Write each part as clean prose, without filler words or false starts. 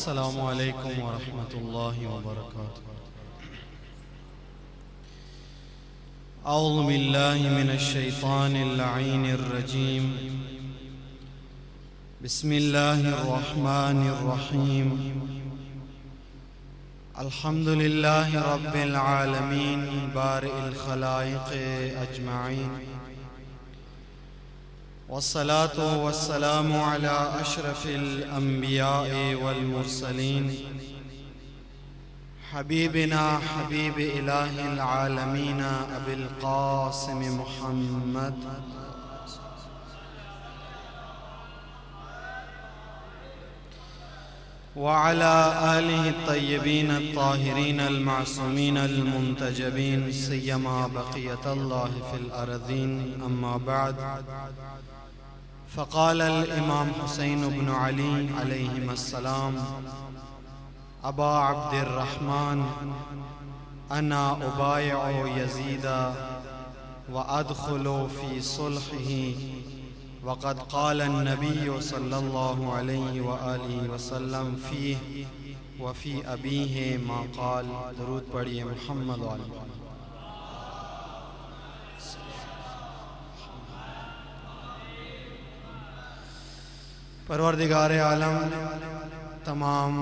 अस्सलामु अलैकुम व रहमतुल्लाहि व बरकातुहू। औज़ु बिल्लाहि मिनश शैतानिर लईनिर रजीम। बिस्मिल्लाहिर रहमानिर रहीम। अल्हम्दुलिल्लाहि रब्बिल आलमीन बारिइल खलाइक़ अजमाइन। वस्सलातु वस्सलामु अला अशरफिल अंबियाए वल मुरसलीन हबीबिना हबीब इलाहिल आलमीन अबिल क़ासिम मुहम्मद व अला आलिहि तय्यबीन अत्ताहिरीन अल-मासूमीन अल-मुंतजबीन सय्यमा बक़ियतुल्लाहि फिल अर्ज़ीन। अम्मा बाद फ़क़ाल अल-इमाम हुसैन इब्न अली अलैहिस्सलाम अबा अब्दिर्रहमान अना उबायउ यज़ीद व अदख़ुलु फ़ी सुल्हिही वक़द क़ाल अन्नबिय्यु सल्लल्लाहु अलैहि व आलिहि वसल्लम फ़ीहि व फ़ी अबीहि मा क़ाल। दुरूद पढ़िए मुहम्मद व आले मोहम्मद। परवरदिगार आलम तमाम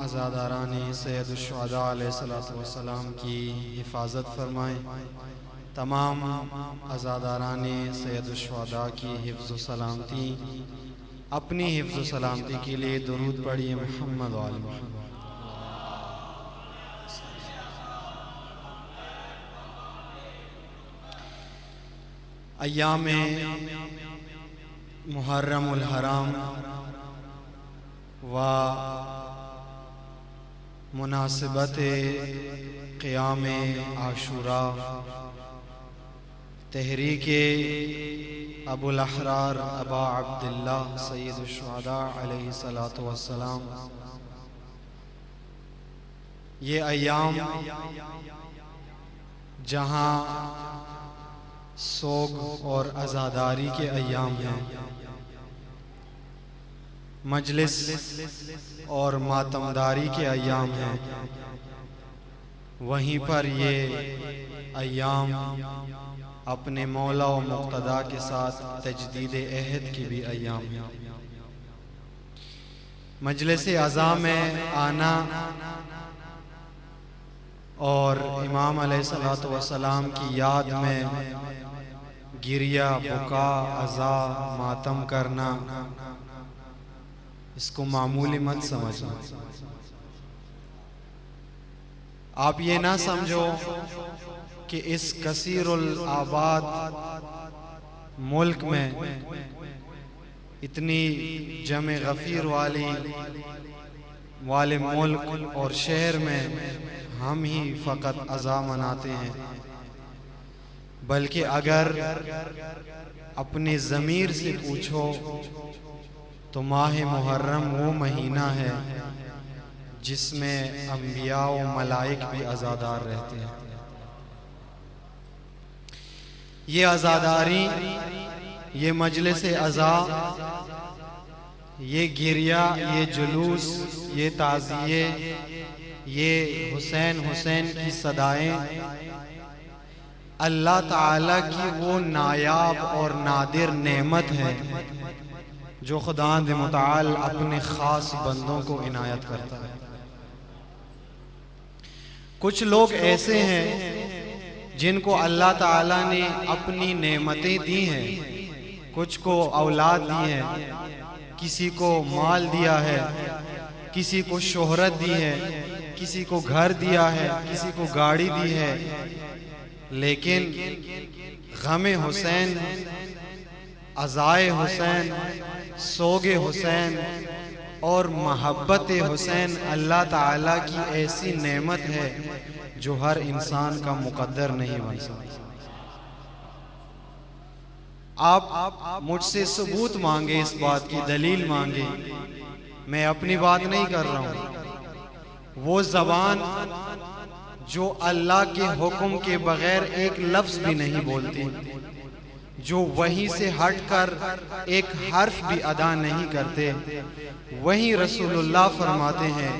अज़ादाराने सैयदुश्शुहदा अलैहिस्सलातु वस्सलाम की हिफाजत फरमाए। तमाम अज़ादाराने सैयदुश्शुहदा की हिफ्ज़ सलामती, अपनी हिफ्ज़ सलामती के लिए दुरूद पढ़िए मुहम्मद व आले मोहम्मद। अय्याम मुहर्रमुल हराम व मुनासिबत क़ियाम आशूरा तहरीके अबुल अहरार अबा अब्दुल्लाह सय्यदुश्शुहदा अलैहिस्सलातु वस्सलाम, ये अय्याम जहाँ सोग और अज़ादारी के अय्याम हैं, मजलिस और मातमदारी के अय्याम हैं, वहीं पर ये अय्याम अपने मौला व मुक़्तदा के साथ तजदीद अहद की भी अय्याम हैं। मजलिस अज़ा में आना और इमाम अलैहिस्सलातु वस्सलाम की याद में गिरिया, बुका, अज़ा, मातम करना, इसको मामूली मत समझना। आप ये ना समझो कि इस कसीरुल आबाद मुल्क में, इतनी जमे गफ़ीर वाले मुल्क और शहर में हम ही फ़कत अज़ा मनाते हैं, बल्कि अगर अपने ज़मीर से पूछो तो माह मुहर्रम वो महीना है जिसमें अंबिया व मलाइक भी अज़ादार रहते हैं। ये अज़ादारी, ये मजलिस अज़ा, ये गिरिया, ये जुलूस, ये ताज़िये, ये हुसैन हुसैन की सदाएं अल्लाह ताला की वो नायाब और नादिर नेमत है जो खुदावंद मुतआल अपने ख़ास बंदों को इनायत करता है। कुछ लोग ऐसे हैं जिनको अल्लाह ताला ने अपनी नेमतें दी हैं, कुछ को औलाद दी है, किसी को माल दिया है, किसी को शोहरत दी है, किसी को घर दिया है, किसी को गाड़ी दी है, लेकिन गमे हुसैन, अज़ाए हुसैन, सोगे हुसैन और मोहब्बत हुसैन अल्लाह ताला की ऐसी नेमत है जो हर इंसान का मुकद्दर नहीं बन सकता। आप मुझसे सबूत मांगे, इस बात की दलील मांगे, मैं अपनी बात नहीं कर रहा हूँ। वो ज़बान जो अल्लाह के हुक्म के बगैर एक लफ्ज़ भी नहीं बोलती, जो वहीं से हटकर एक हर्फ भी अदा नहीं करते, वहीं रसूलुल्लाह फरमाते हैं,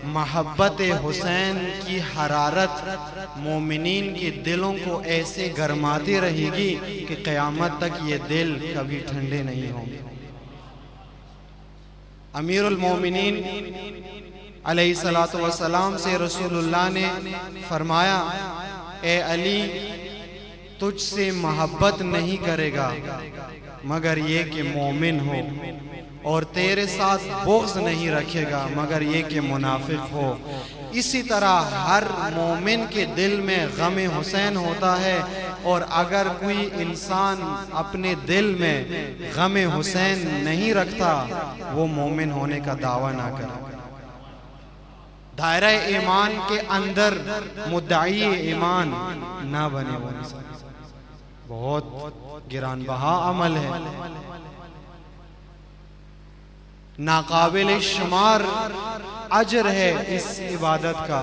मोहब्बत हुसैन की हरारत मोमिनीन के दिलों को ऐसे गरमाती रहेगी कि क़यामत तक ये दिल कभी ठंडे नहीं होंगे। अमीरुल मोमिनीन अलैहिस्सलातु वस्सलाम से रसूलुल्लाह ने फरमाया, ए अली, तुझसे मोहब्बत नहीं करेगा मगर ये कि मोमिन हो, और तेरे साथ बुग़्ज़ नहीं रखेगा मगर ये कि मुनाफिक हो। इसी तरह हर मोमिन के दिल में गम हुसैन होता है, और अगर कोई इंसान अपने दिल में गम हुसैन नहीं रखता वो मोमिन होने का दावा ना करे। दायरा ईमान के अंदर मुद्दाई ईमान ना बने, वो बहुत गिरानबहा अमल है, नाकाबिल शुमार अजर है इस इबादत का।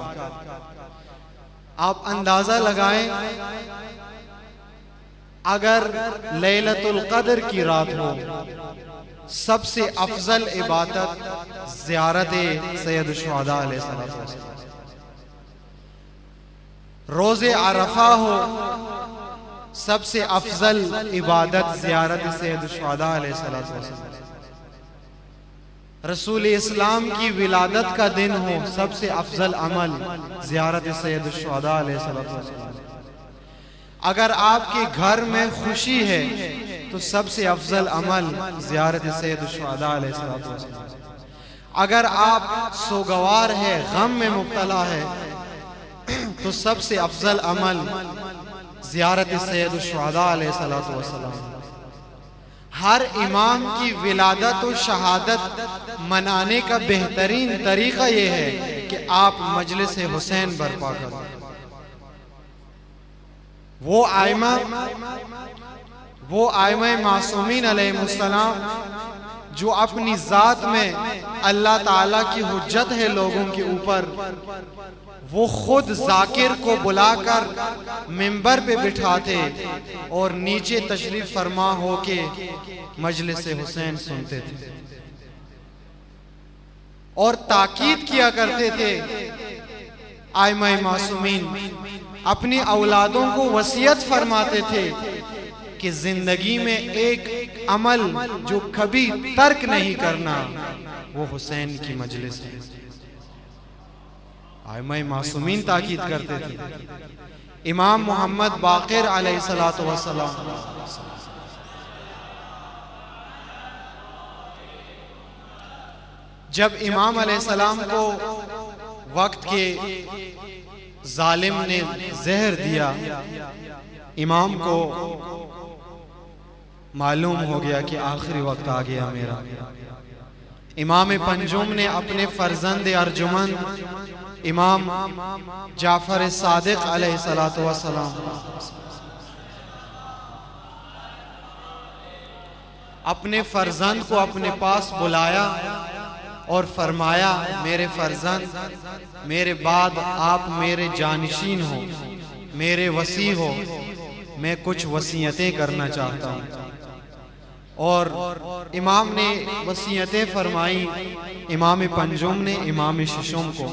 आप अंदाजा लगाएं, अगर लैलतुल क़द्र की रात हो, सबसे अफजल इबादत ज़ियारत सैयद शुहदा अलैहिस्सलातु वस्सलाम। रोज़े अरफा हो, सबसे अफजल इबादत ज़ियारत सैयद शुहदा अलैहिस्सलातु वस्सलाम। रसूल इस्लाम की विलादत का दिन हो, सबसे अफजल अमल ज़ियारत सैयद शुहदा अलैहिस्सलातु वस्सलाम। अगर आपके घर में खुशी है तो सबसे अफजल अमल ज़ियारत सैयद शुहदा अलैहिस्सलातु वस्सलाम। अगर आप सोगवार है, गम में मुब्तला है, तो सबसे अफजल अमल ज़ियारत सैयद शुहदा अलैहिस्सलातु वस्सलाम। हर इमाम की विलादत और शहादत मनाने का बेहतरीन तरीका ये है कि आप मजलिस हुसैन बर्पा करो। वो आइमा मासूमीन अलैहिमुस्सलाम जो अपनी ज़ात में अल्लाह ताला की हुज्जत है लोगों के ऊपर, वो खुद जाकिर को बुलाकर मिंबर पे बिठाते और नीचे तशरीफ फरमा हो के मजलिस हुसैन सुनते थे और ताकीद किया करते थे। आइमा मासूमीन अपनी औलादों को वसीयत फरमाते थे कि जिंदगी में एक अमल जो कभी तर्क नहीं करना, वो हुसैन की मजलिस है। आइमा मासूमीन ताकीद करते थे। इमाम मोहम्मद बाक़िर अलैहिस्सलातु वस्सलाम जब इमाम अलैहिस्सलाम को वक्त के जालिम ने जहर दिया, इमाम को मालूम हो गया कि आखिरी वक्त आ गया मेरा। इमाम पंजुम ने अपने फर्जंद अर्जुमन इमाम जाफर सादिक अलैहिस्सलातु वस्सलाम अपने फर्जंद को अपने पास बुलाया और फरमाया, मेरे फर्जंद, मेरे बाद आप मेरे जानशीन हो, मेरे वसी हो, मैं कुछ वसीयतें करना चाहता हूँ। और इमाम ने वसीयतें फरमाई, इमाम पंजुम ने इमाम शिशुम को,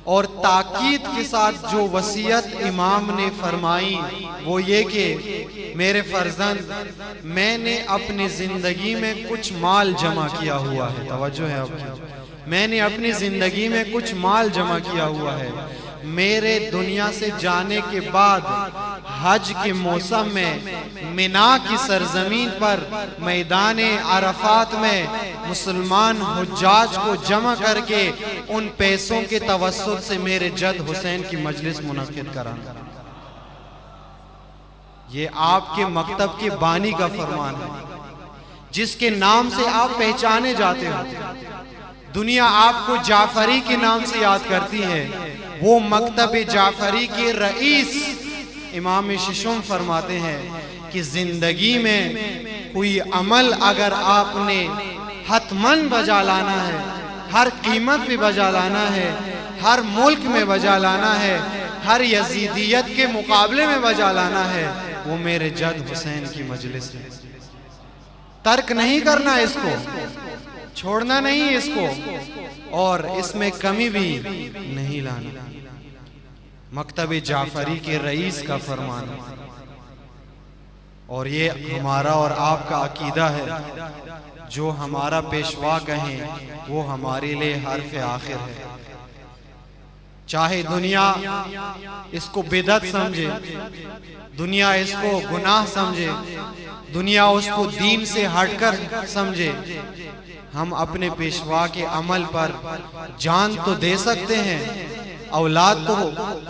और ताकीद के साथ जो वसीयत इमाम ने फरमाई वो ये कि मेरे फर्जंद, मैंने अपनी ज़िंदगी में कुछ माल जमा किया हुआ है। तवज्जो है आपकी, मैंने अपनी ज़िंदगी में कुछ माल जमा किया हुआ है। मेरे दुनिया से जाने के बाद हज के मौसम में मिना की सरजमीन पर मैदान अरफात में मुसलमान हुज्जाज को जमा करके उन पैसों के तवस्सुत से मेरे जद हुसैन की मजलिस मुनक्किद कराना। ये आपके मकतब के बानी का फरमान है, जिसके नाम से आप पहचाने जाते हो। दुनिया आपको जाफरी के नाम से याद करती है। वो मकतब जाफरी के रईस इमाम शिशुम फरमाते हैं कि जिंदगी में कोई अमल अगर आपने हतमन बजा लाना है, हर कीमत पे बजा लाना है, हर मुल्क में बजा लाना है, हर यजीदियत के मुकाबले में बजा लाना है, वो मेरे जद हुसैन की मजलिस है। तर्क नहीं करना इसको। छोड़ना नहीं इसको और इसमें कमी भी नहीं लाना। मकतब जाफरी के रईस का फरमान है और ये हमारा और आपका अकीदा है। जो हमारा पेशवा कहें वो हमारे लिए हर्फ आखिर है। चाहे दुनिया इसको बिदअत समझे, दुनिया इसको गुनाह समझे, दुनिया उसको दीन से हटकर समझे, हम अपने पेशवा के अमल पर जान तो दे सकते हैं, औलाद तो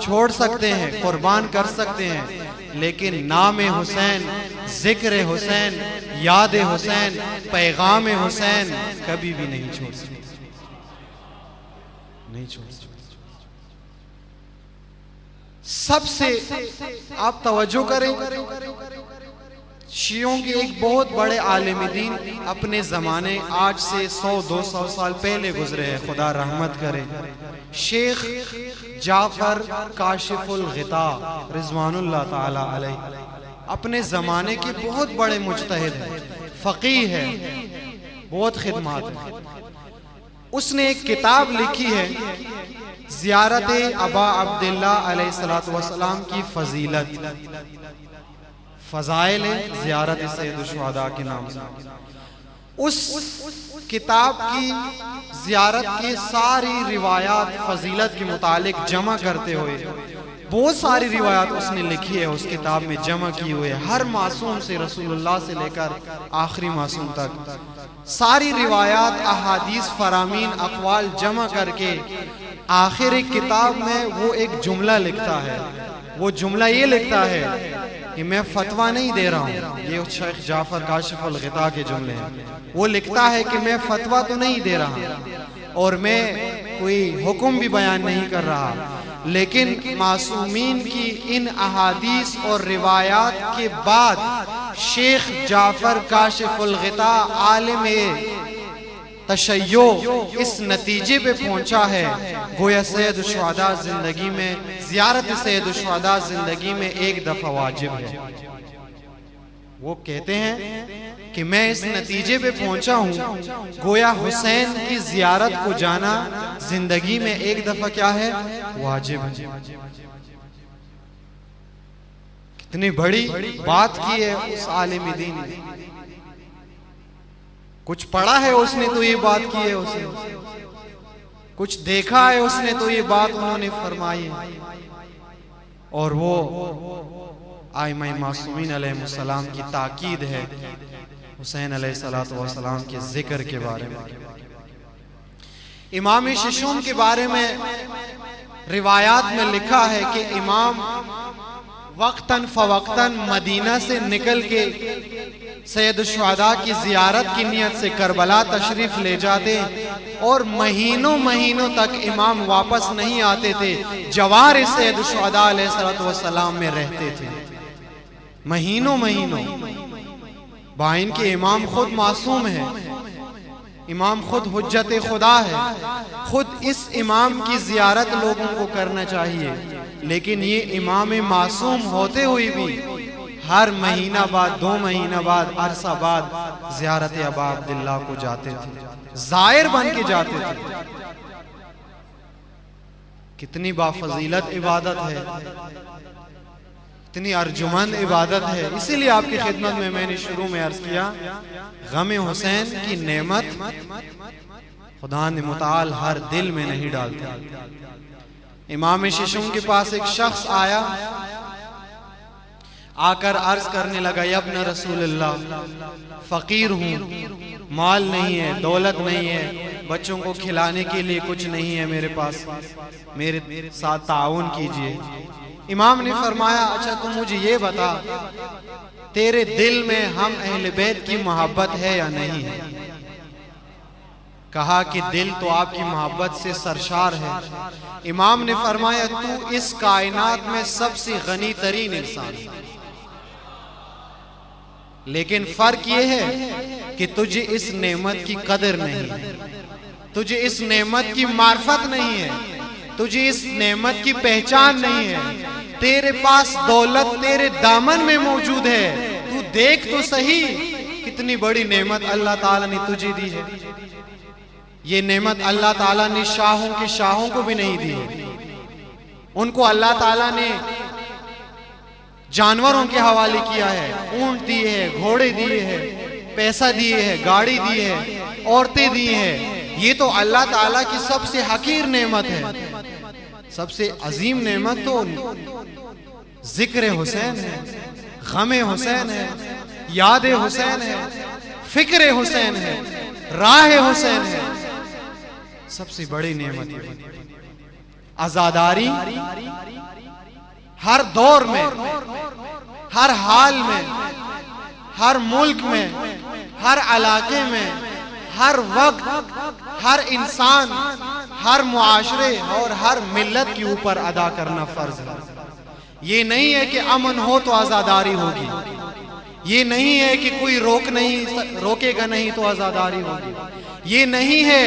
छोड़ सकते हैं, कुर्बान कर सकते हैं, लेकिन नाम हुसैन, जिक्र हुसैन, याद हुसैन, पैगाम हुसैन कभी भी नहीं छोड़ सकते, नहीं छोड़ सकते। सबसे आप तवज्जो करें, शियों के एक बहुत बड़े आलिम दीन अपने ज़माने आज से 100-200 साल पहले गुजरे हैं, खुदा रहमत करे, शेख जाफर काशिफुल गिता रिजवानुल्लाह ताला अलैह, अपने ज़माने के बहुत बड़े मुज्तहिद हैं, फ़क़ीह है, बहुत खिदमात है। उसने एक किताब लिखी है ज़ियारत अबा अब्दुल्ला अलैहिस्सलातु वस्सलाम की फजीलत, फ़ज़ाइल ज़ियारत सैयद शुहदा के नाम से। उस किताब की ज़ियारत की सारी रिवायात फजीलत के मुतालिक जमा करते हुए बहुत सारी रिवायात उसने लिखी है, उस किताब में जमा की हुई है, हर मासूम से रसूलुल्लाह से लेकर आखिरी मासूम तक सारी रिवायात, अहादीस, फरामीन, अक़वाल जमा करके आखिर एक किताब में वो एक जुमला लिखता है। वो जुमला ये लिखता है कि मैं फतवा नहीं दे रहा हूँ, ये शेख जाफर काशिफुल गिता के जुमले हैं। वो लिखता है कि मैं फतवा तो नहीं दे रहा और मैं कोई हुक्म भी बयान नहीं कर रहा, लेकिन मासूमीन की इन अहादीस और रिवायात के बाद शेख जाफर काशिफुल गिता आलिम तशय्यो इस नतीजे पे पहुंचा है, गोया सैयद शुहदा जिंदगी में, ज़ियारत सैयद शुहदा जिंदगी में एक दफा वाजिब है। वो कहते हैं कि मैं इस नतीजे पे पहुंचा हूँ, गोया हुसैन की ज़ियारत को जाना जिंदगी में एक दफा क्या है, वाजिब है। कितनी बड़ी बात की है उस आलिम दीन ने, कुछ पढ़ा है उसने तो ये बात की है, उसने कुछ देखा है उसने तो ये बात उन्होंने फरमाई है। और वो आइमा मासूमीन अलैहिस्सलाम की ताकीद है हुसैन अलैहिस्सलातु वस्सलाम के जिक्र के बारे में। इमाम शिशुम के बारे में रिवायात में लिखा है कि इमाम वक्तन फवक्तन मदीना से निकल के सैयद शुहदा की ज़ियारत की नियत से करबला तशरीफ ले जाते और महीनों महीनों तक इमाम वापस नहीं आते थे, जवार सैयद शुहदा अलैहिस्सलातु वस्सलाम में रहते थे महीनों महीनों। बाइन के इमाम खुद मासूम है, इमाम खुद हुज्जत खुदा है, खुद इस इमाम की ज़ियारत लोगों को करना चाहिए, लेकिन ये इमाम मासूम होते हुए भी हर महीना बाद, 2 महीना बाद, अरसा बाद ज़ियारत अबा अब्दुल्ला को जाते थे, ज़ायर बन के जाते थे। कितनी बाफजीलत इबादत है, इतनी अर्जुमंद इबादत है। इसीलिए आपकी खिदमत में मैंने शुरू में अर्ज किया, गम हुसैन की नेमत खुदा ने मुताल हर दिल में नहीं डालता। इमाम शिशुम के पास एक शख्स आया, आकर अर्ज करने लगा, यब्न रसूलल्लाह, फ़कीर हूँ, माल नहीं है, दौलत नहीं है, बच्चों को खिलाने के लिए कुछ नहीं है मेरे पास, मेरे साथ ताउन कीजिए। इमाम ने फरमाया, अच्छा तुम मुझे ये बता, तेरे दिल में हम अहले बैत की मोहब्बत है या नहीं है? कहा कि दिल तो आपकी मोहब्बत से सरशार है। इमाम ने फरमाया, तू इस कायनात में सबसे गनी तरीन इंसान है, लेकिन फर्क ये है कि तुझे इस नेमत की कदर नहीं है, तुझे इस नेमत की मार्फत नहीं है, तुझे इस नेमत की पहचान नहीं है। तेरे पास दौलत तेरे दामन में मौजूद है, तू देख तो सही कितनी बड़ी नेमत अल्लाह ताला ने तुझे दी है। ये नेमत अल्लाह ताला ने शाहों के शाहों को भी नहीं दी है। उनको अल्लाह ताला ने जानवरों के हवाले किया है। ऊंट दिए है, घोड़े दिए हैं, पैसा दिए है, गाड़ी दी है, औरतें दी हैं। ये तो अल्लाह ताला की सबसे हकीर नेमत है। सबसे अजीम नेमत तो जिक्र हुसैन है, गम हुसैन है, याद हुसैन है, फिक्र हुसैन है, राह हुसैन है। सबसे बड़ी नेमत है आजादारी। हर दौर में, हर हाल में, हर मुल्क में, हर इलाके में, हर वक्त, हर इंसान, हर मुआशरे और हर मिल्लत के ऊपर अदा करना फर्ज है। ये नहीं है कि अमन हो तो आजादारी होगी, ये नहीं है कि कोई रोकेगा नहीं तो आजादारी होगी, ये नहीं है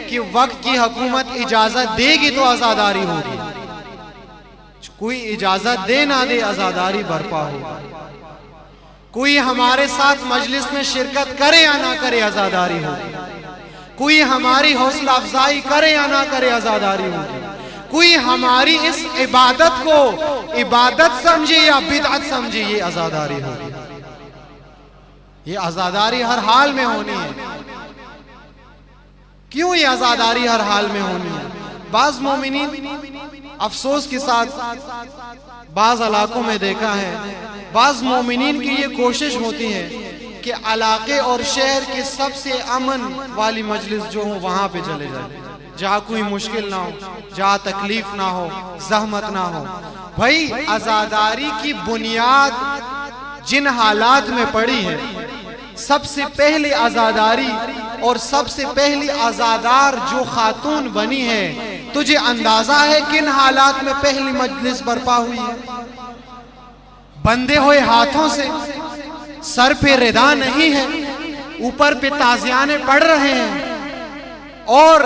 कि वक्त की हुकूमत इजाजत देगी तो आजादारी होगी। कोई इजाजत दे ना दे आजादारी बर्पा होगी। कोई हमारे साथ मजलिस में शिरकत करे या ना करे आजादारी होगी। कोई हमारी हौसला अफजाई करे या ना करे आजादारी होगी। कोई हमारी इस इबादत को इबादत समझे या बिदअत समझे, ये आजादारी होगी। ये आजादारी हर हाल में होनी है। क्यों ये आजादारी हर हाल में होनी है? बाज मोमिनीन अफसोस के साथ बाज इलाकों में देखा है, बाज मोमिनीन की ये कोशिश होती है कि इलाके और शहर के सबसे अमन वाली मजलिस जो हो वहां पे चले जाए, जहाँ कोई मुश्किल ना हो, जहाँ तकलीफ ना हो, जहमत ना हो। भाई आजादारी की बुनियाद जिन हालात में पड़ी है, सबसे पहले आजादारी और सबसे पहली आजादार जो खातून बनी है, तुझे अंदाजा है किन हालात में पहली मजलिस बर्पा हुई है? बंधे हुए हाथों से, सर पे रिदा नहीं है, ऊपर पे ताजियाने पड़ रहे हैं और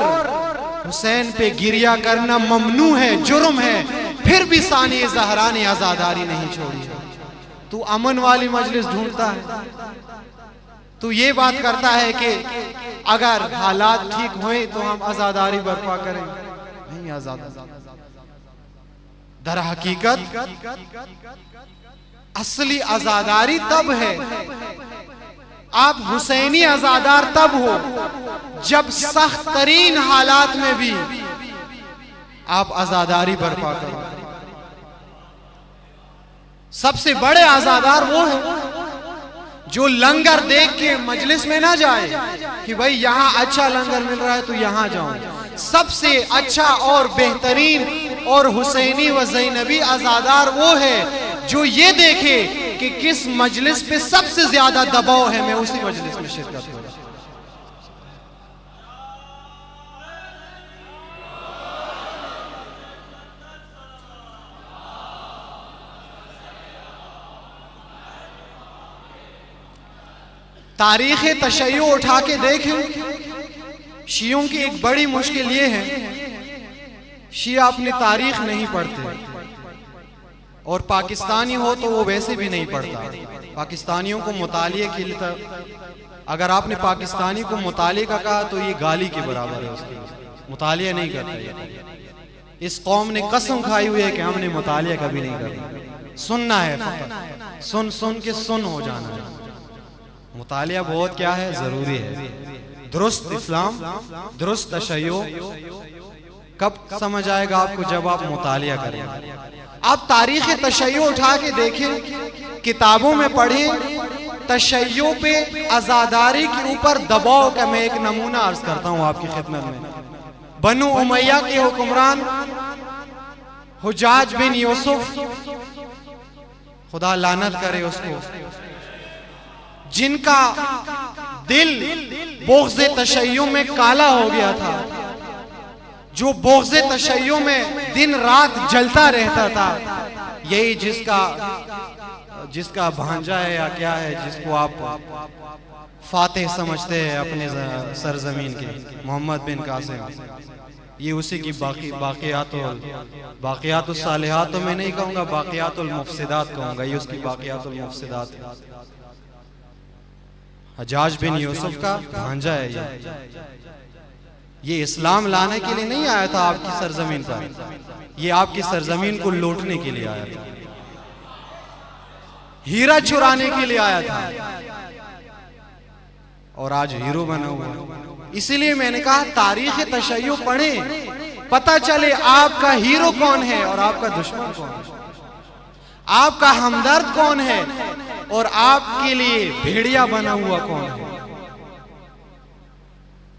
हुसैन पे गिरिया करना ममनू है, जुर्म है, फिर भी सानी ज़हरा ने आजादारी नहीं छोड़ी। तू अमन वाली मजलिस ढूंढता है, तू ये बात करता है कि अगर हालात ठीक हुए तो हम आजादारी बर्पा करें। नहीं, आजाद दर हकीकत असली आजादारी तब है, आप हुसैनी आजादार तब हो जब सख्त तरीन हालात में भी आप आजादारी बर्पा करो। सबसे बड़े आजादार वो है जो लंगर देख के मजलिस में ना जाए कि भाई यहाँ अच्छा लंगर मिल रहा है तो यहाँ जाऊं। सबसे अच्छा और बेहतरीन और हुसैनी व ज़ैनबी आजादार वो है जो ये देखे कि किस मजलिस पे सबसे ज्यादा दबाव है, मैं उसी मजलिस में शिरकत करूं। तारीख तशय्यो उठा के देखें, शियों की एक बड़ी मुश्किल ये है, शिया अपनी तारीख नहीं पढ़ते और पाकिस्तानी हो तो वो वैसे भी नहीं पढ़ता। पाकिस्तानियों को मुतालिए के लिए, अगर आपने पाकिस्तानी को मुतालिए का कहा तो ये गाली के बराबर है, उसके मुतालिया नहीं करते। इस कौम ने कसम खाई हुई है कि हमने मुतालिया कभी नहीं करना, सुनना है फकत, सुन सुन के सुन हो जाना है। मुतालिया बहुत क्या है, जरूरी है। दुरुस्त इस्लाम, दुरुस्त तशय्यो कब समझ आएगा आपको? जब आप मुतालिया करें। आप तारीख तशय्यो उठा के देखें, किताबों में पढ़ें, तशय्यो पे आजादारी के ऊपर दबाव का मैं एक नमूना अर्ज करता हूं आपकी खिदमत में। बनु उमैया के हुक्मरान हुज्जाज बिन यूसुफ, खुदा लानत करे उसको, जिनका दिल बोग़्ज़े तशय्यो में काला हो गया था, जो बोग़्ज़े तशय्यो में दिन रात जलता रहता था, यही जिसका भांजा है या क्या है, जिसको आप फातिह समझते हैं अपने सरजमीन के, मोहम्मद बिन कासिम, ये उसी की बाक़ियातुल सालिहात तो मैं नहीं कहूँगा, बाक़ियातुल मुफ़सिदात कहूँगा, ये उसकी बाक़ियातुल मुफ़सिदात है। हज्जाज बिन यूसुफ का भांजा है ये। ये इस्लाम लाने के लिए नहीं आया था आपकी सरजमीन पर, ये आपकी सरजमीन को लूटने के लिए आया था, हीरा चुराने के लिए आया था, और आज हीरो बना हुआ। इसीलिए मैंने कहा तारीख तशय्युअ पढ़ें, पता चले आपका हीरो कौन है और आपका दुश्मन कौन है, आपका हमदर्द कौन है और आपके लिए भेड़िया बना हुआ कौन है।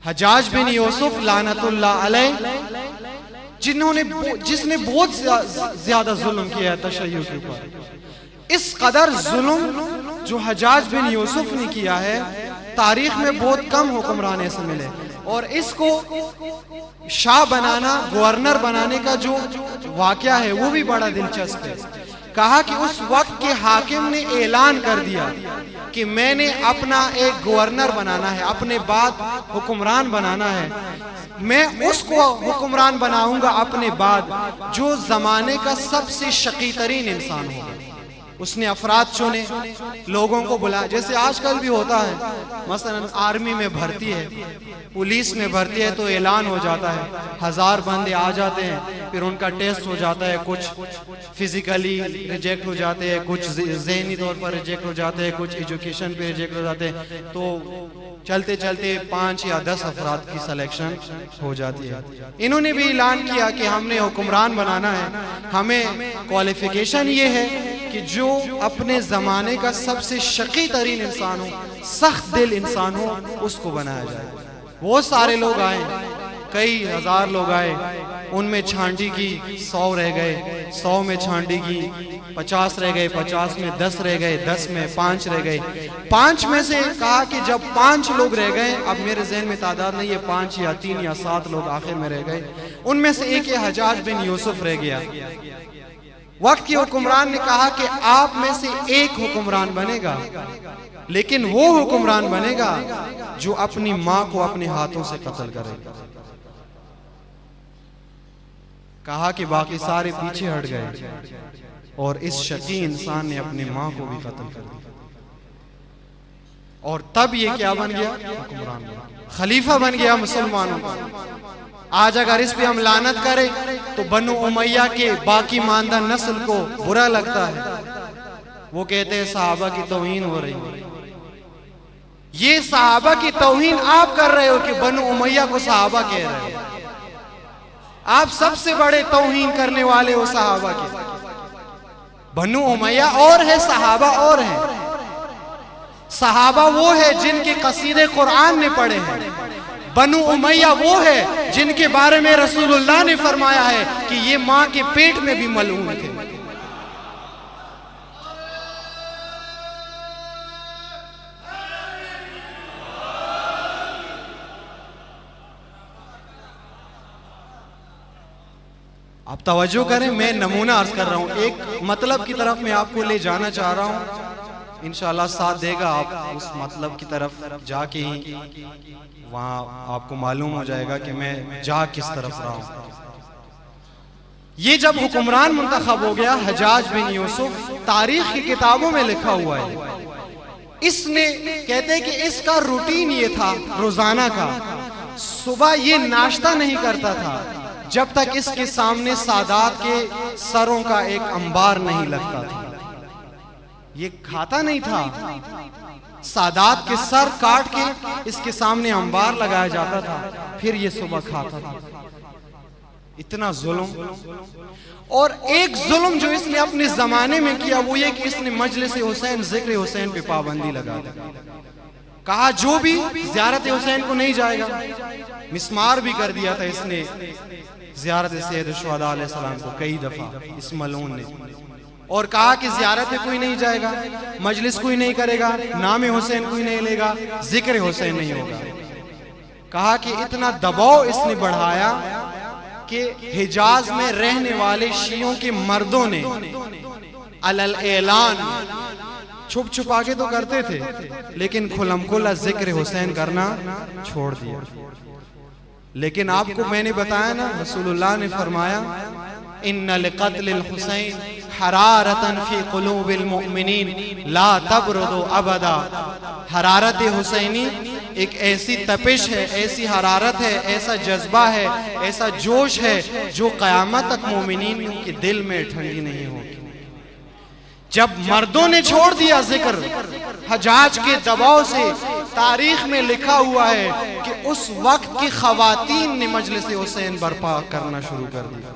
हज्जाज बिन यूसुफ लानतुल्लाह अलैह, जिसने बहुत ज्यादा जुल्म किया तशय्युअ के ऊपर, इस कदर जुल्म जो हज्जाज बिन यूसुफ ने किया है तारीख में बहुत कम हुक्मरान ऐसे मिले। और इसको शाह बनाना, गवर्नर बनाने का जो वाकया है वो भी बड़ा दिलचस्प है। कहा कि उस वक्त के हाकिम ने ऐलान कर दिया कि मैंने अपना एक गवर्नर बनाना है, अपने बाद हुक्मरान बनाना है, मैं उसको हुक्मरान बनाऊंगा अपने बाद जो जमाने का सबसे शकी तरीन इंसान होगा। उसने अफराद चुने, लोगों को बुलाया, जैसे आजकल भी होता है, मसलन आर्मी में भर्ती है, पुलिस में भर्ती है, तो ऐलान हो जाता है, 1000 बंदे आ जाते हैं, फिर उनका टेस्ट हो जाता है, कुछ फिजिकली रिजेक्ट हो जाते हैं, कुछ ज़हनी तौर पर रिजेक्ट हो जाते हैं, कुछ एजुकेशन पे रिजेक्ट हो जाते हैं, तो चलते चलते 5 या 10 अफराद की सिलेक्शन हो जाती है। इन्होंने भी ऐलान किया कि हमने हुक्मरान बनाना है, हमें क्वालिफिकेशन ये है कि जो अपने ज़माने का सबसे शकी तरीन इंसान हो, सख्त दिल इंसान हो, उसको बनाया जाए। बहुत सारे लोग आए, कई हजार लोग आए, उनमें छांटी की 100 रह गए, 100 में छांटी की 50 रह गए, 50 में 10 रह गए, 10 में 5 रह गए। 5 में से कहा कि जब 5 लोग रह गए, अब मेरे जहन में तादाद नहीं है, 5 या 3 या 7 लोग आखिर में रह गए, उनमें से एक हज्जाज बिन यूसुफ रह गया। वक्त के हुक्मरान ने कहा कि आप में से एक हुक्मरान बनेगा, लेकिन वो हुक्मरान बनेगा जो अपनी मां को अपने हाथों से कत्ल करेगा। कहा कि बाकी सारे पीछे हट गए और इस शकी इंसान ने अपनी मां को भी कत्ल कर दिया। और तब ये क्या बन गया? हुक्मरान, खलीफा बन गया मुसलमानों का। आज अगर इस पे हम लानत करें तो बनु उमैया के बाकी मानदा नस्ल को बुरा लगता है, वो कहते हैं सहाबा की तौहीन हो रही है। ये सहाबा की तौहीन आप कर रहे हो कि बनु उमैया को सहाबा कह रहे हो। आप सबसे बड़े तौहीन करने वाले हो सहाबा के। बनु उमैया और है, सहाबा और है। सहाबा वो है जिनके कसीदे कुरान ने पढ़े हैं, बनु उमैया वो है जिनके बारे में रसूलुल्लाह ने फरमाया है कि ये मां के पेट में भी मलऊन थे। आप तवज्जो करें, मैं नमूना अर्ज कर रहा हूं, एक मतलब की तरफ मैं आपको ले जाना चाह रहा हूं। इंशाल्लाह साथ देगा, आप उस मतलब की तरफ जाके ही वहां आपको मालूम हो जाएगा कि मैं जा किस तरफ रहा हूं। ये जब हुक्मरान मुंतखब हो गया हज्जाज बिन यूसुफ, तारीख की किताबों में लिखा हुआ है, इसने कहते हैं कि इसका रूटीन ये था रोजाना का, सुबह ये नाश्ता नहीं करता था जब तक इसके सामने सादात के सरों का एक अंबार नहीं लगता था। ये खाता नहीं था, सादात के सर काट के इसके सामने अंबार लगाया जाता था, फिर ये सुबह खाता था। इतना जुल्म। और एक जुल्म जो इसने अपने जमाने में किया वो ये कि इसने मजलिस हुसैन, जिक्र हुसैन पे पाबंदी लगा दी। कहा जो भी ज़ियारत हुसैन को नहीं जाएगा। मिस्मार भी कर दिया था इसने ज़ियारत सैयद शुहदा अलैहिस्सलाम को कई दफा इस मलऊन ने, और कहा कि ज़ियारत पे कोई नहीं जाएगा, मजलिस कोई नहीं करेगा, नाम हुसैन कोई नहीं लेगा, जिक्र हुसैन नहीं होगा। कहा कि इतना दबाव इसने बढ़ाया कि हिजाज में रहने वाले शियों के मर्दों ने अलल ऐलान, छुप छुपा के तो करते थे लेकिन खुल्लम खुल्ला जिक्र हुसैन करना छोड़ दिया। लेकिन आपको मैंने बताया ना, रसूलुल्लाह ने फरमाया इन्नल क़त्लिल हुसैन हरारतन फी क़ुलूबिल मुमिनीन ला तबरुदु अबदा। हरारत हुसैनी एक ऐसी तपिश है, ऐसी हरारत है, ऐसा जज्बा है, ऐसा जोश है जो क़यामत तक मोमिनीन के दिल में ठंडी नहीं होगी। जब मर्दों ने छोड़ दिया जिक्र हजाज के दबाव से, तारीख में लिखा हुआ है कि उस वक्त की खवातीन ने मजलिस हुसैन बर्पा करना शुरू कर दिया।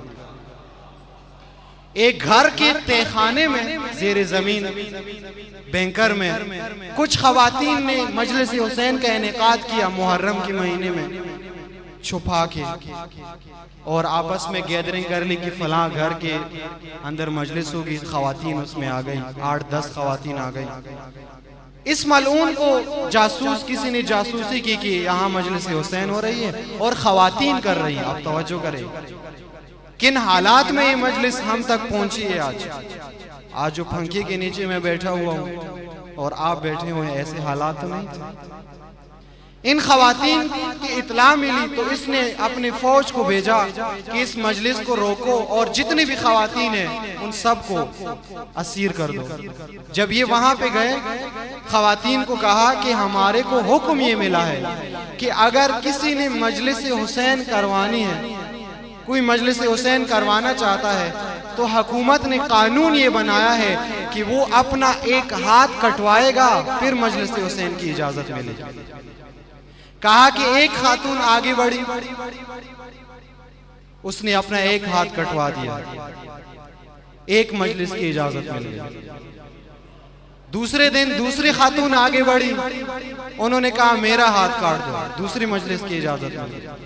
एक घर के तहखाने में जेर जमीन बैंकर में कुछ खवातीन ने मजलिस हुसैन का इनेकाद किया मुहर्रम के महीने में छुपा के, और आपस में गैदरिंग कर ली कि फलां घर के अंदर मजलिस होगी। खवातीन उसमें आ गई, 8-10 खवातीन आ गई। इस मलऊन को जासूस किसी ने जासूसी की कि यहाँ मजलिस हुसैन हो रही है और खवातीन कर रही हैं। आप तवज्जो करें किन हालात में ये मजलिस हम तक पहुंची है। आज जो पंखे के नीचे मैं बैठा हुआ हूँ और आप बैठे हुए हैं, ऐसे हालात तो नहीं थे। इन खवातीन की इत्ला मिली तो इसने अपनी फौज को भेजा कि इस मजलिस को रोको और जितनी भी खवातीन हैं उन सबको असीर कर दो। जब ये वहां पे गए, खवातीन को कहा कि हमारे को हुक्म ये मिला है कि अगर किसी ने मजलिस हुसैन करवानी है, कोई मजलिस हुसैन करवाना चाहता है, तो हुकूमत ने कानून ये बनाया है कि वो अपना एक हाथ कटवाएगा फिर मजलिस हुसैन की इजाजत मिलेगी। कहा कि एक खातून आगे बढ़ी, उसने अपना एक हाथ कटवा दिया, एक मजलिस की इजाजत मिल गई। दूसरे दिन दूसरी खातून आगे बढ़ी, उन्होंने कहा मेरा हाथ काट दो, दूसरी मजलिस की इजाजत मिल गई।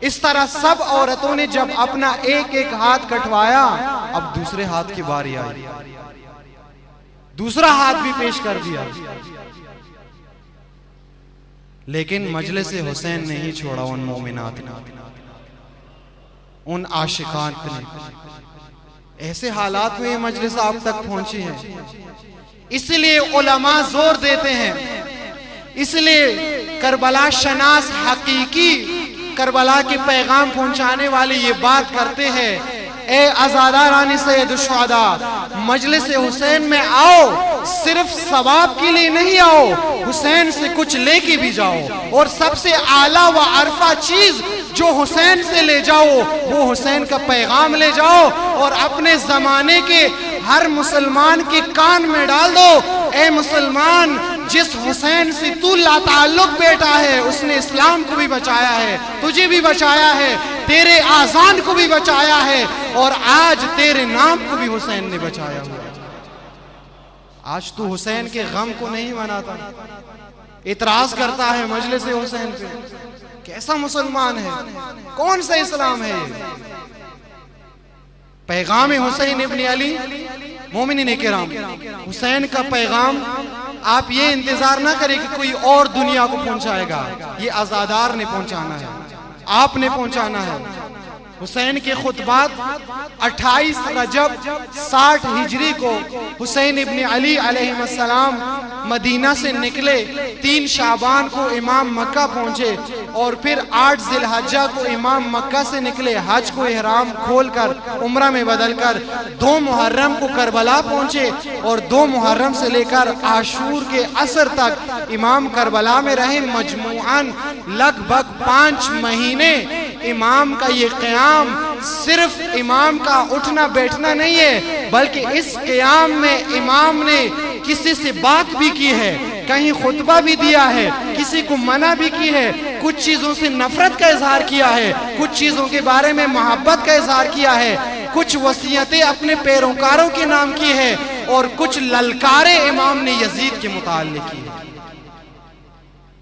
इस तरह सब औरतों ने जब अपना एक एक हाथ कटवाया, अब दूसरे हाथ की बारी आई, दूसरा हाथ भी पेश कर दिया। लेकिन मजलिस हुसैन नहीं छोड़ा उन मोमिनात ने, उन आशिकात ने। ऐसे हालात में ये मजलिस आप तक पहुंची है। इसलिए उलमा जोर देते हैं, इसलिए करबला शनास हकीकी करबला के पैगाम पहुंचाने वाले ये बात करते हैं, ए आज़ादा रानी सैयद शुहदा, मजलिस हुसैन में आओ, सिर्फ सवाब के लिए नहीं आओ, हुसैन से कुछ लेके भी जाओ। और सबसे आला व अरफा चीज जो हुसैन से ले जाओ वो हुसैन का पैगाम ले जाओ और अपने जमाने के हर मुसलमान के कान में डाल दो, ए मुसलमान, जिस हुसैन से तू लाताल्लुक बेटा है उसने इस्लाम को भी बचाया है, तुझे भी बचाया है, तेरे आजान को भी बचाया है और आज तेरे नाम को भी हुसैन ने बचाया हुआ। आज तू हुसैन के गम को नहीं मनाता, इतराज करता है मजलिस हुसैन पे। कैसा मुसलमान है, कौन सा इस्लाम है ये? पैगाम हुसैन इब्न अली मोमिनीन किराम, हुसैन का पैगाम आप ये इंतजार ना करें कि कोई और दुनिया को पहुंचाएगा, ये आज़ादार ने पहुंचाना है, आपने पहुंचाना है। हुसैन के खुतबात 28 रजब 60 हिजरी को हुसैन इब्न अली अलैहिस्सलाम मदीना से निकले, 3 शाबान को इमाम मक्का पहुंचे और फिर 8 जिलहज्जा को इमाम मक्का से निकले, हज को इहराम खोलकर उम्रा में बदलकर 2 मुहर्रम को करबला पहुंचे और 2 मुहर्रम से लेकर आशूर के असर तक इमाम करबला में रहे। मजमूअन लगभग 5 महीने इमाम का ये क़याम सिर्फ इमाम का उठना बैठना नहीं है, बल्कि इस क़याम में इमाम ने किसी से बात भी की है, कहीं खुतबा भी दिया है, किसी को मना भी की है, कुछ चीज़ों से नफरत का इजहार किया है, कुछ चीज़ों के बारे में मोहब्बत का इजहार किया है, कुछ वसीयतें अपने पैरोकारों के नाम की है और कुछ ललकारे इमाम ने यजीद के मुताल्लिक की है।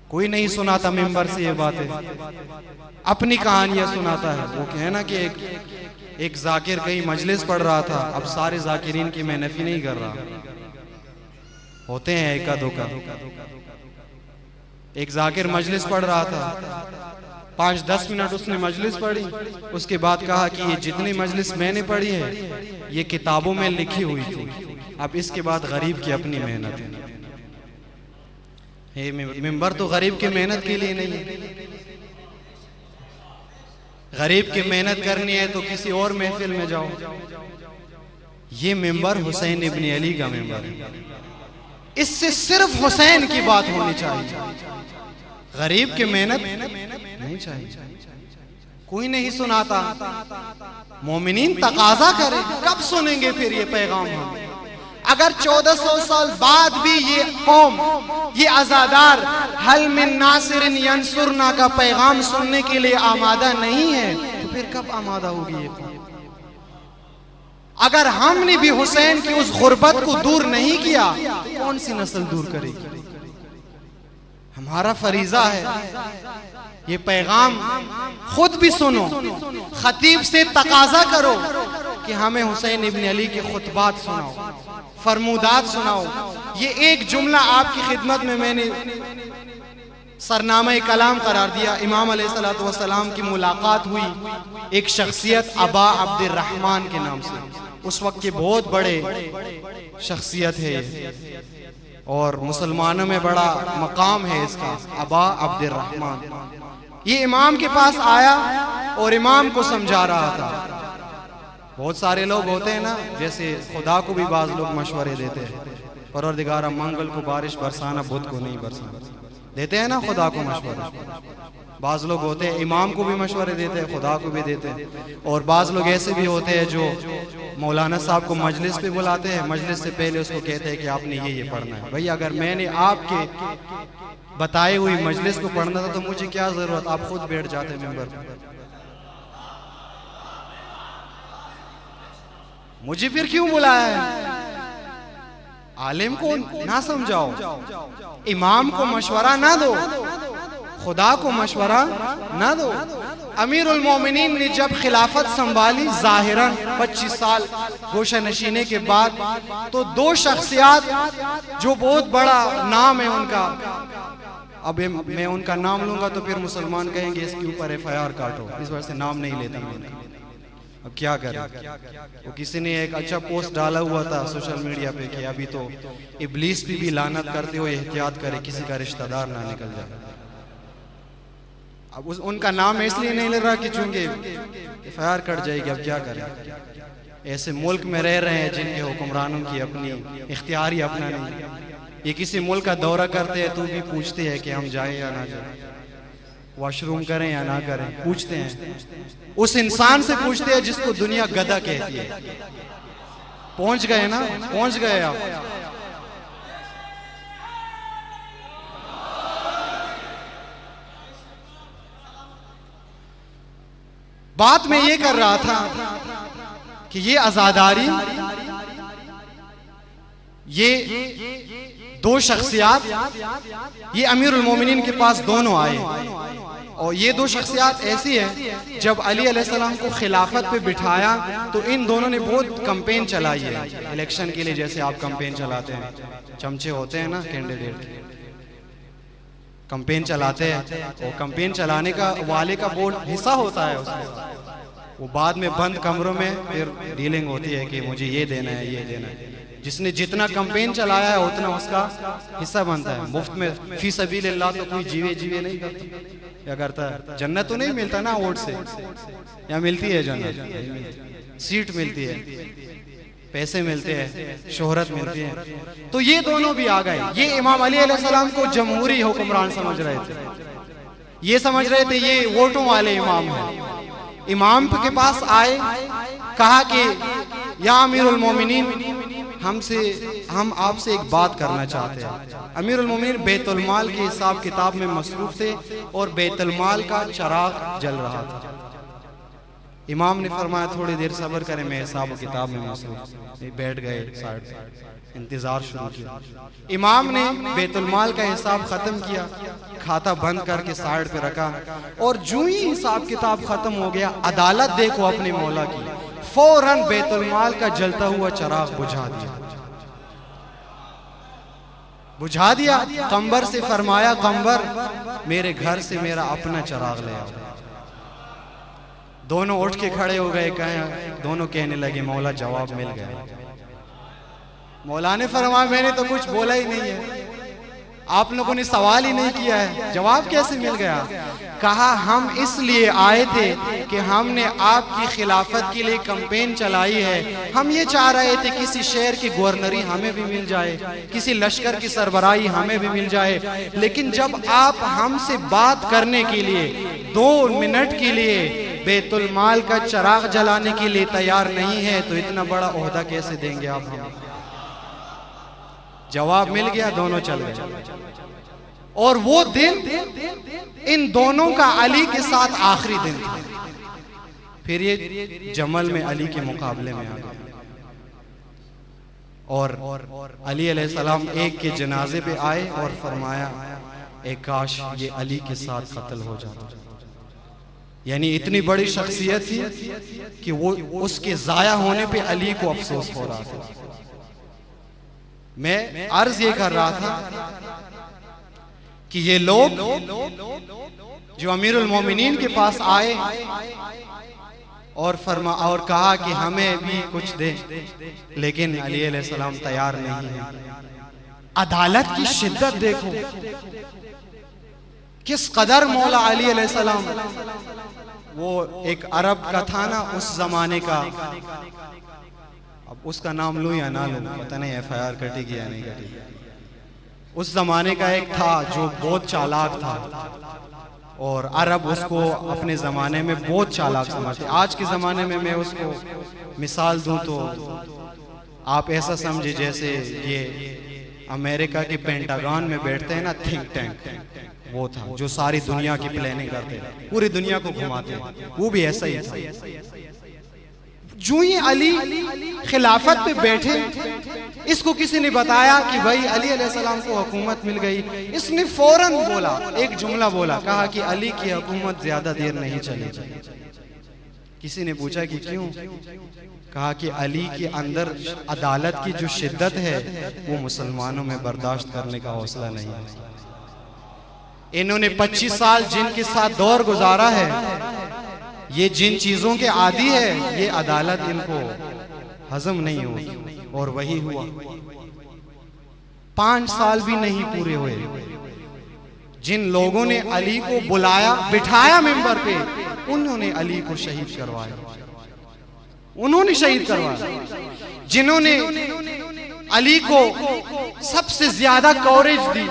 कोई नहीं सुनाता मिंबर से ये बातें, अपनी कहानियां सुनाता है। वो कहना कि एक जाकिर कहीं मजलिस पढ़ रहा था, अब सारे जाकिरीन की मैं नफी नहीं कर रहा, होते हैं एका धोखा। एक जाकिर मजलिस पढ़ रहा था, 5-10 मिनट उसने मजलिस पढ़ी, उसके बाद कहा कि ये जितनी मजलिस मैंने पढ़ी है ये किताबों में लिखी हुई थी, अब इसके बाद गरीब की अपनी मेहनत है। मिंबर तो गरीब की मेहनत के लिए नहीं है, गरीब की मेहनत करनी है तो किसी और महफिल में जाओ। ये मिंबर हुसैन इब्न अली का मिंबर है, इससे सिर्फ हुसैन की बात होनी चाहिए। गरीब की मेहनत नहीं चाहिए, कोई नहीं सुनाता। मोमिनीन तकाजा करे, कब सुनेंगे फिर ये पैगाम हम? अगर 1400 साल बाद भी ये कौम, ये आजादार हल मिन नासिरिन यंसुरना का पैगाम सुनने के लिए आमादा नहीं है, तो फिर कब आमादा होगी ये कौम? अगर हमने भी हुसैन की उस गुर्बत को दूर नहीं किया, तो कौन सी नस्ल दूर करेगी? हमारा फरीजा है ये पैगाम खुद भी सुनो, खतीब से तकाजा करो कि हमें हुसैन इब्न अली के खुतबात सुनाओ, फरमूदात सुनाओ। ये एक जुमला आपकी खिदमत में मैंने सरनामा कलाम करार दिया। इमाम अलैहिस्सलातु वस्सलाम की मुलाकात हुई एक शख्सियत अबा अब्दुर्रहमान के नाम से, उस वक्त के बहुत बड़े शख्सियत है ये, और मुसलमानों में बड़ा मकाम है इसका, अबा अब्दुर्रहमान। ये इमाम के पास आया और इमाम को समझा रहा था। बहुत सारे लोग होते हैं ना, जैसे खुदा को भी बाज लोग मशवरे देते हैं, परवरदिगार मंगल को बारिश बरसाना, बुध को नहीं बरसाना, देते हैं ना खुदा को मशवरे। बाज लोग होते हैं इमाम को भी मशवरे देते हैं, खुदा को भी देते हैं। और बाज लोग ऐसे भी होते हैं जो मौलाना साहब को मजलिस पे बुलाते हैं, मजलिस से पहले उसको कहते हैं कि आपने ये पढ़ना है। भाई अगर मैंने आपके बताए हुई मजलिस को पढ़ना था तो मुझे क्या जरूरत, आप खुद बैठ जाते मेंबर पर, मुझे फिर क्यों बुलाया है? आलिम को ना समझाओ, इमाम को मशवरा ना दो, खुदा को मशवरा ना दो। अमीरुल मोमिनीन ने जब खिलाफत संभाली जाहिरन 25 साल गोशा नशीने के बाद, तो दो शख्सियात जो बहुत बड़ा नाम है उनका, अब मैं उनका नाम लूंगा तो फिर मुसलमान कहेंगे इसके ऊपर FIR काटो, इस वजह से नाम नहीं लेता मैं। अब क्या करें? वो किसी ने एक अच्छा पोस्ट डाला हुआ था सोशल मीडिया पे कि अभी तो इब्लीस भी लानत करते हुए एहतियात करे किसी का रिश्तेदार ना निकल जाए। अब उनका नाम इसलिए नहीं ले रहा कि चूंकि FIR कट जाएगी। अब क्या करें? ऐसे मुल्क में रह रहे हैं जिनके हुक्मरानों की अपनी इख्तियार ही अपना नहीं। ये किसी मुल्क का दौरा करते हैं तो भी पूछते हैं कि हम जाएं या ना जाएं, वॉशरूम करें या ना करें, पूछते हैं। उस इंसान से पूछते हैं जिसको दुनिया गधा कहती है। पहुंच गए ना, पहुंच गए आप। बात मैं ये कर रहा था कि ये आजादारी, ये दो शख्सियात, ये अमीरुल मोमिनीन के पास दोनों आए, और ये दो शख्सियात ऐसी है जब अली अलैहिस्सलाम को खिलाफत पे बिठाया तो इन दोनों ने बहुत कैंपेन चलाई है इलेक्शन के लिए। जैसे आप कैंपेन चलाते हैं, चमचे होते हैं ना कैंडिडेट, कैंपेन चलाते हैं, और कैंपेन चलाने का वाले का बोर्ड हिस्सा होता है उसमें, वो बाद में बंद कमरों में फिर डीलिंग होती है कि मुझे ये देना है, ये देना है। जिसने जितना कैंपेन चलाया है उतना उसका हिस्सा बनता है। मुफ्त में फी सबीलिल्लाह तो कोई जीवे नहीं करता, क्या करता है? जन्नत तो नहीं मिलता ना वोट से, या मिलती है जन्नत? सीट मिलती है, पैसे मिलते हैं, शोहरत मिलती है। तो ये दोनों भी आ गए। ये इमाम अली अलैहिस्सलाम को जमहूरी हुक्मरान समझ रहे थे, ये समझ रहे थे ये वोटों वाले इमाम हैं। इमाम के पास आए, कहा कि या अमीरुल मोमिनीन, हम आपसे एक बात करना चाहते हैं। अमीरुल मोमिनीन बैतुल माल के हिसाब किताब में मसरूफ थे और बैतुल माल का चिराग जल रहा था। इमाम ने फरमाया थोड़ी देर सब्र करें, मैं हिसाब किताब में मसरूफ। बैठ गए साइड, इंतजार शुरू किया। इमाम ने बैतुल माल का हिसाब खत्म किया, खाता बंद करके साइड पे रखा, और जो ही हिसाब किताब खत्म हो गया, अदालत देखो अपने मौला की, फौरन बैतुल माल का जलता हुआ चिराग बुझा दिया। कंबर से फरमाया, कंबर मेरे घर से मेरा अपना चिराग ले आओ। दोनों उठ के खड़े हो गए, दोनों कहने लगे मौला जवाब मिल गया। मौला ने फरमाया मैंने तो कुछ बोला ही नहीं है, आप लोगों ने सवाल ही नहीं किया है, जवाब कैसे मिल गया? कहा हम इसलिए आए थे कि हमने आपकी खिलाफत के लिए कैंपेन चलाई है। हम ये चाह रहे थे किसी शहर की गवर्नरी हमें भी मिल जाए, किसी लश्कर की सरबराही हमें भी मिल जाए, लेकिन जब आप हमसे बात करने के लिए 2 मिनट के लिए बैतुल माल का चिराग जलाने के लिए तैयार नहीं है तो इतना बड़ा ओहदा कैसे देंगे आप हमें? जवाब मिल गया, दोनों चल गए। और वो दिन इन दोनों का अली के साथ आखिरी दिन था। फिर ये जमल में अली के मुकाबले में आ गए और अली अलैहिस्सलाम एक के जनाजे पे आए और फरमाया ए काश ये अली के साथ कत्ल हो जाता। यानी इतनी बड़ी शख्सियत थी कि वो उसके जाया होने पे अली को अफसोस हो रहा था। मैं अर्ज ये कर रहा था कि ये लोग जो अमीरुल मोमिनीन के पास आए और कहा कि हमें भी कुछ दे, लेकिन अली अलैहिस्सलाम तैयार नहीं है। अदालत की शिद्दत देखो, किस कदर मौला अली अलैहिस्सलाम, वो एक अरब का था ना उस जमाने का, अब उसका नाम लूं या ना लूं पता नहीं, FIR कटेगी या नहीं कटेगी। उस जमाने का एक था जो बहुत चालाक था और अरब उसको अपने ज़माने में बहुत चालाक समझते। आज के ज़माने में मैं उसको मिसाल दूं तो आप ऐसा समझे जैसे ये अमेरिका के पेंटागन में बैठते हैं ना थिंक टैंक, वो था जो सारी दुनिया की प्लानिंग करते हैं, पूरी दुनिया को घुमाते हैं, वो भी ऐसा ही था। जो ही अली खिलाफत पे बैठे, इसको किसी ने बताया कि भाई अली अलैहिस्सलाम को हुकूमत मिल गई, इसने फौरन बोला, एक जुमला बोला, कहा कि अली की हुकूमत ज्यादा देर नहीं चलेगी। किसी ने पूछा कि क्यों? कहा कि अली के अंदर अदालत की जो शिद्दत है वो मुसलमानों में बर्दाश्त करने का हौसला नहीं है। इन्होंने 25 साल जिनके साथ दौर गुजारा है, ये जिन चीजों के आदी है, ये अदालत इनको हजम नहीं होगी। और वही हुआ, 5 साल भी नहीं पूरे हुए, जिन लोगों ने अली को बुलाया, बिठाया मिंबर पे, उन्होंने अली को शहीद करवाया। उन्होंने शहीद करवाया। जिन्होंने अली को सबसे ज्यादा कवरेज दी,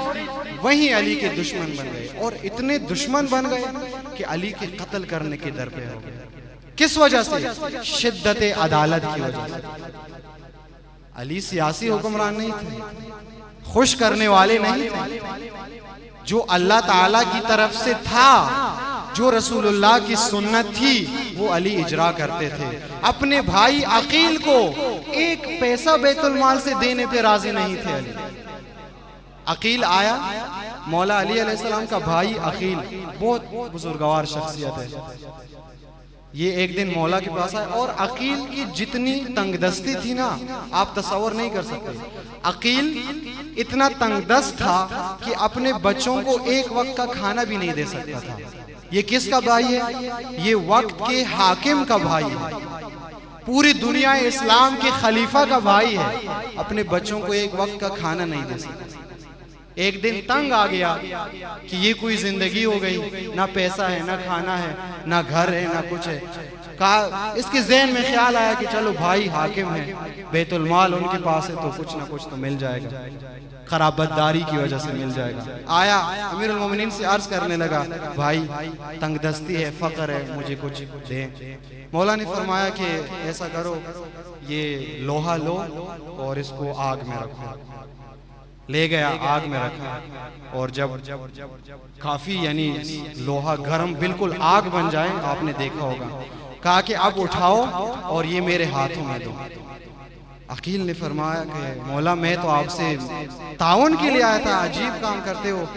वही अली के दुश्मन बन गए, और इतने दुश्मन बन गए कि अली के कत्ल करने के दर पे हो गए। किस वजह से? शिद्दत अदालत की वजह से। अली सियासी हुक्मरान नहीं थे, खुश करने वाले नहीं थे। जो अल्लाह ताला की तरफ से था, जो रसूलुल्लाह की सुन्नत थी, वो अली इजरा करते थे। अपने भाई अकील को 1 पैसा बैतुल माल से देने पे राजी नहीं थे अली। अकील आया, मौला अली अलैहिस्सलाम का भाई अकील बहुत बुजुर्गवार शख्सियत है। ये एक दिन मौला के पास आया और अकील की जितनी तंगदस्ती थी ना, आप तसव्वुर नहीं कर सकते। अकील इतना तंगदस्त था कि अपने बच्चों को एक वक्त का खाना भी नहीं दे सकता था। ये किसका भाई है? ये वक्त के हाकिम का भाई है, पूरी दुनिया इस्लाम के खलीफा का भाई है, अपने बच्चों को एक वक्त का खाना नहीं दे सकता। एक दिन तंग आ गया कि ये कोई जिंदगी हो गई, ना पैसा है, ना खाना है, ना घर है, ना कुछ है। कहा, इसके ज़हन में ख्याल आया कि चलो भाई हाकिम है, बैतुल माल उनके पास है, तो कुछ ना कुछ तो मिल जाएगा, खराबतदारी की वजह से मिल जाएगा। आया अमीरुल मोमिनीन से अर्ज करने लगा, भाई तंगदस्ती है, फकर है, मुझे कुछ दे। मौला ने फरमाया कि ऐसा करो, ये लोहा लो और इसको आग में रखो। ले गया, आग में रखा, और जब काफी यानी लोहा गर्म बिल्कुल आग बन जाए, आपने देखा होगा, कहा कि अब उठाओ और ये मेरे हाथों में दो। अकील ने फरमाया कि मौला मैं तो आपसे ताउन के लिए आया था, अजीब काम करते हो।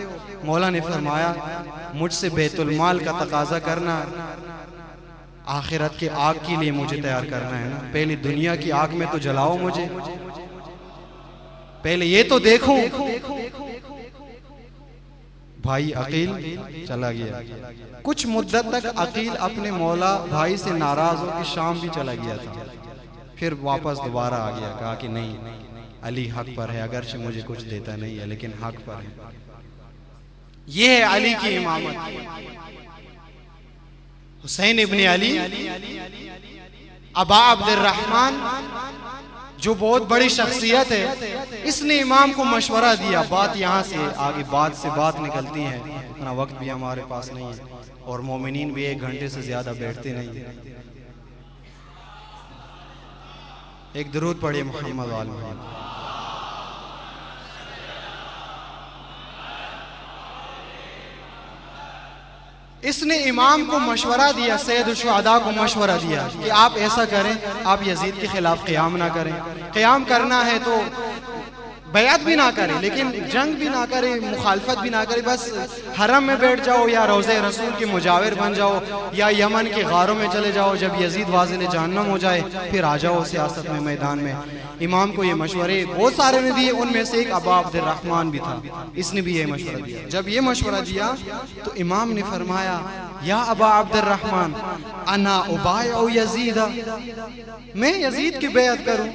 मौला ने फरमाया मुझसे बैतुल माल का तकाजा करना, आखिरत के आग के लिए मुझे तैयार करना है ना, पहले दुनिया की आग में तो जलाओ मुझे, पहले ये तो देखो। भाई अकील चला गया। कुछ मुद्दत तक अकील अपने मौला भाई से नाराज होकर शाम भी चला गया था, फिर वापस दोबारा आ गया, कहा कि नहीं, अली हक पर है, अगरचे मुझे कुछ देता नहीं है, लेकिन हक पर है। ये है अली की इमामत। हुसैन इब्न अली अबा अब्दुर्रहमान जो बहुत बड़ी शख्सियत है, इसने इमाम को मशवरा दिया। बात यहाँ से आगे बात से बात निकलती है, इतना वक्त भी हमारे पास नहीं है और मोमिनीन भी 1 घंटे से ज़्यादा बैठते नहीं। एक दुरूद पढ़िए मोहम्मद वाले। इसने इमाम को मशवरा दिया, सैयद शुहदा को मशवरा दिया कि आप ऐसा करें, आप यजीद के खिलाफ क़याम ना करें। क़याम करना है तो बैत भी ना करें, लेकिन जंग भी ना करें, मुखालफत भी ना करें, बस हरम में बैठ जाओ या रोज़े रसूल के मुजाविर बन जाओ या यमन के गारों में चले जाओ। जब यजीद वाज़िल जहन्नम हो जाए फिर आ जाओ सियासत में, मैदान में। इमाम को ये मशवरे बहुत सारे ने दिए, उनमें से एक अबा अब्दुर्रहमान भी था, इसने भी ये मशवरा दिया। जब ये मशवरा दिया तो इमाम ने फरमाया, या अबा अब्दुर्रहमान अना उबायउ यजीद, मैं यजीद की बैत करूं।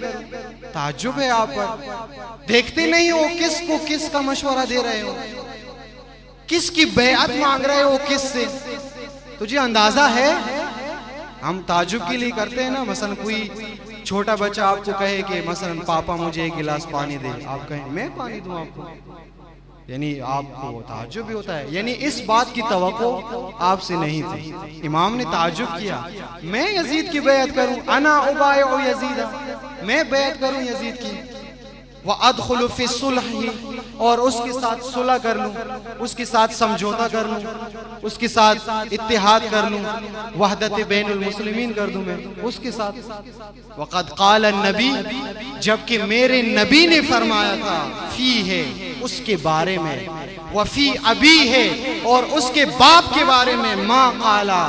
ताज्जुब है आप पर, देखते नहीं हो किसको किसका मशवरा दे रहे हो, किसकी बैत मांग रहे हो, किससे? तुझे अंदाजा है? हम ताज्जुब के लिए करते हैं ना, मसलन कोई छोटा बच्चा आपको कहे कि मसलन पापा मुझे 1 गिलास पानी दे, आप कहें मैं पानी दूं आपको, यानी आपको ताज्जुब भी होता है। यानी इस बात की तवक्को आपसे नहीं थी। इमाम ने ताज्जुब किया, मैं यजीद की बैत करूं, अना उबायउ यजीद, मैं बैत करूं यजीद की, व अदखुलु फी सुलह, और उसके साथ सुलह कर लूं, उसके साथ समझौता कर लूं, उसके साथ इत्तिहाद कर लूं, वहदत बैनुल मुस्लिमीन कर दूं मैं उसके साथ। वक़द क़ाल नबी, जबकि मेरे नबी ने फरमाया था, फी है उसके बारे में, वफ़ी अबी है और उसके बाप के बारे में, मा क़ाला,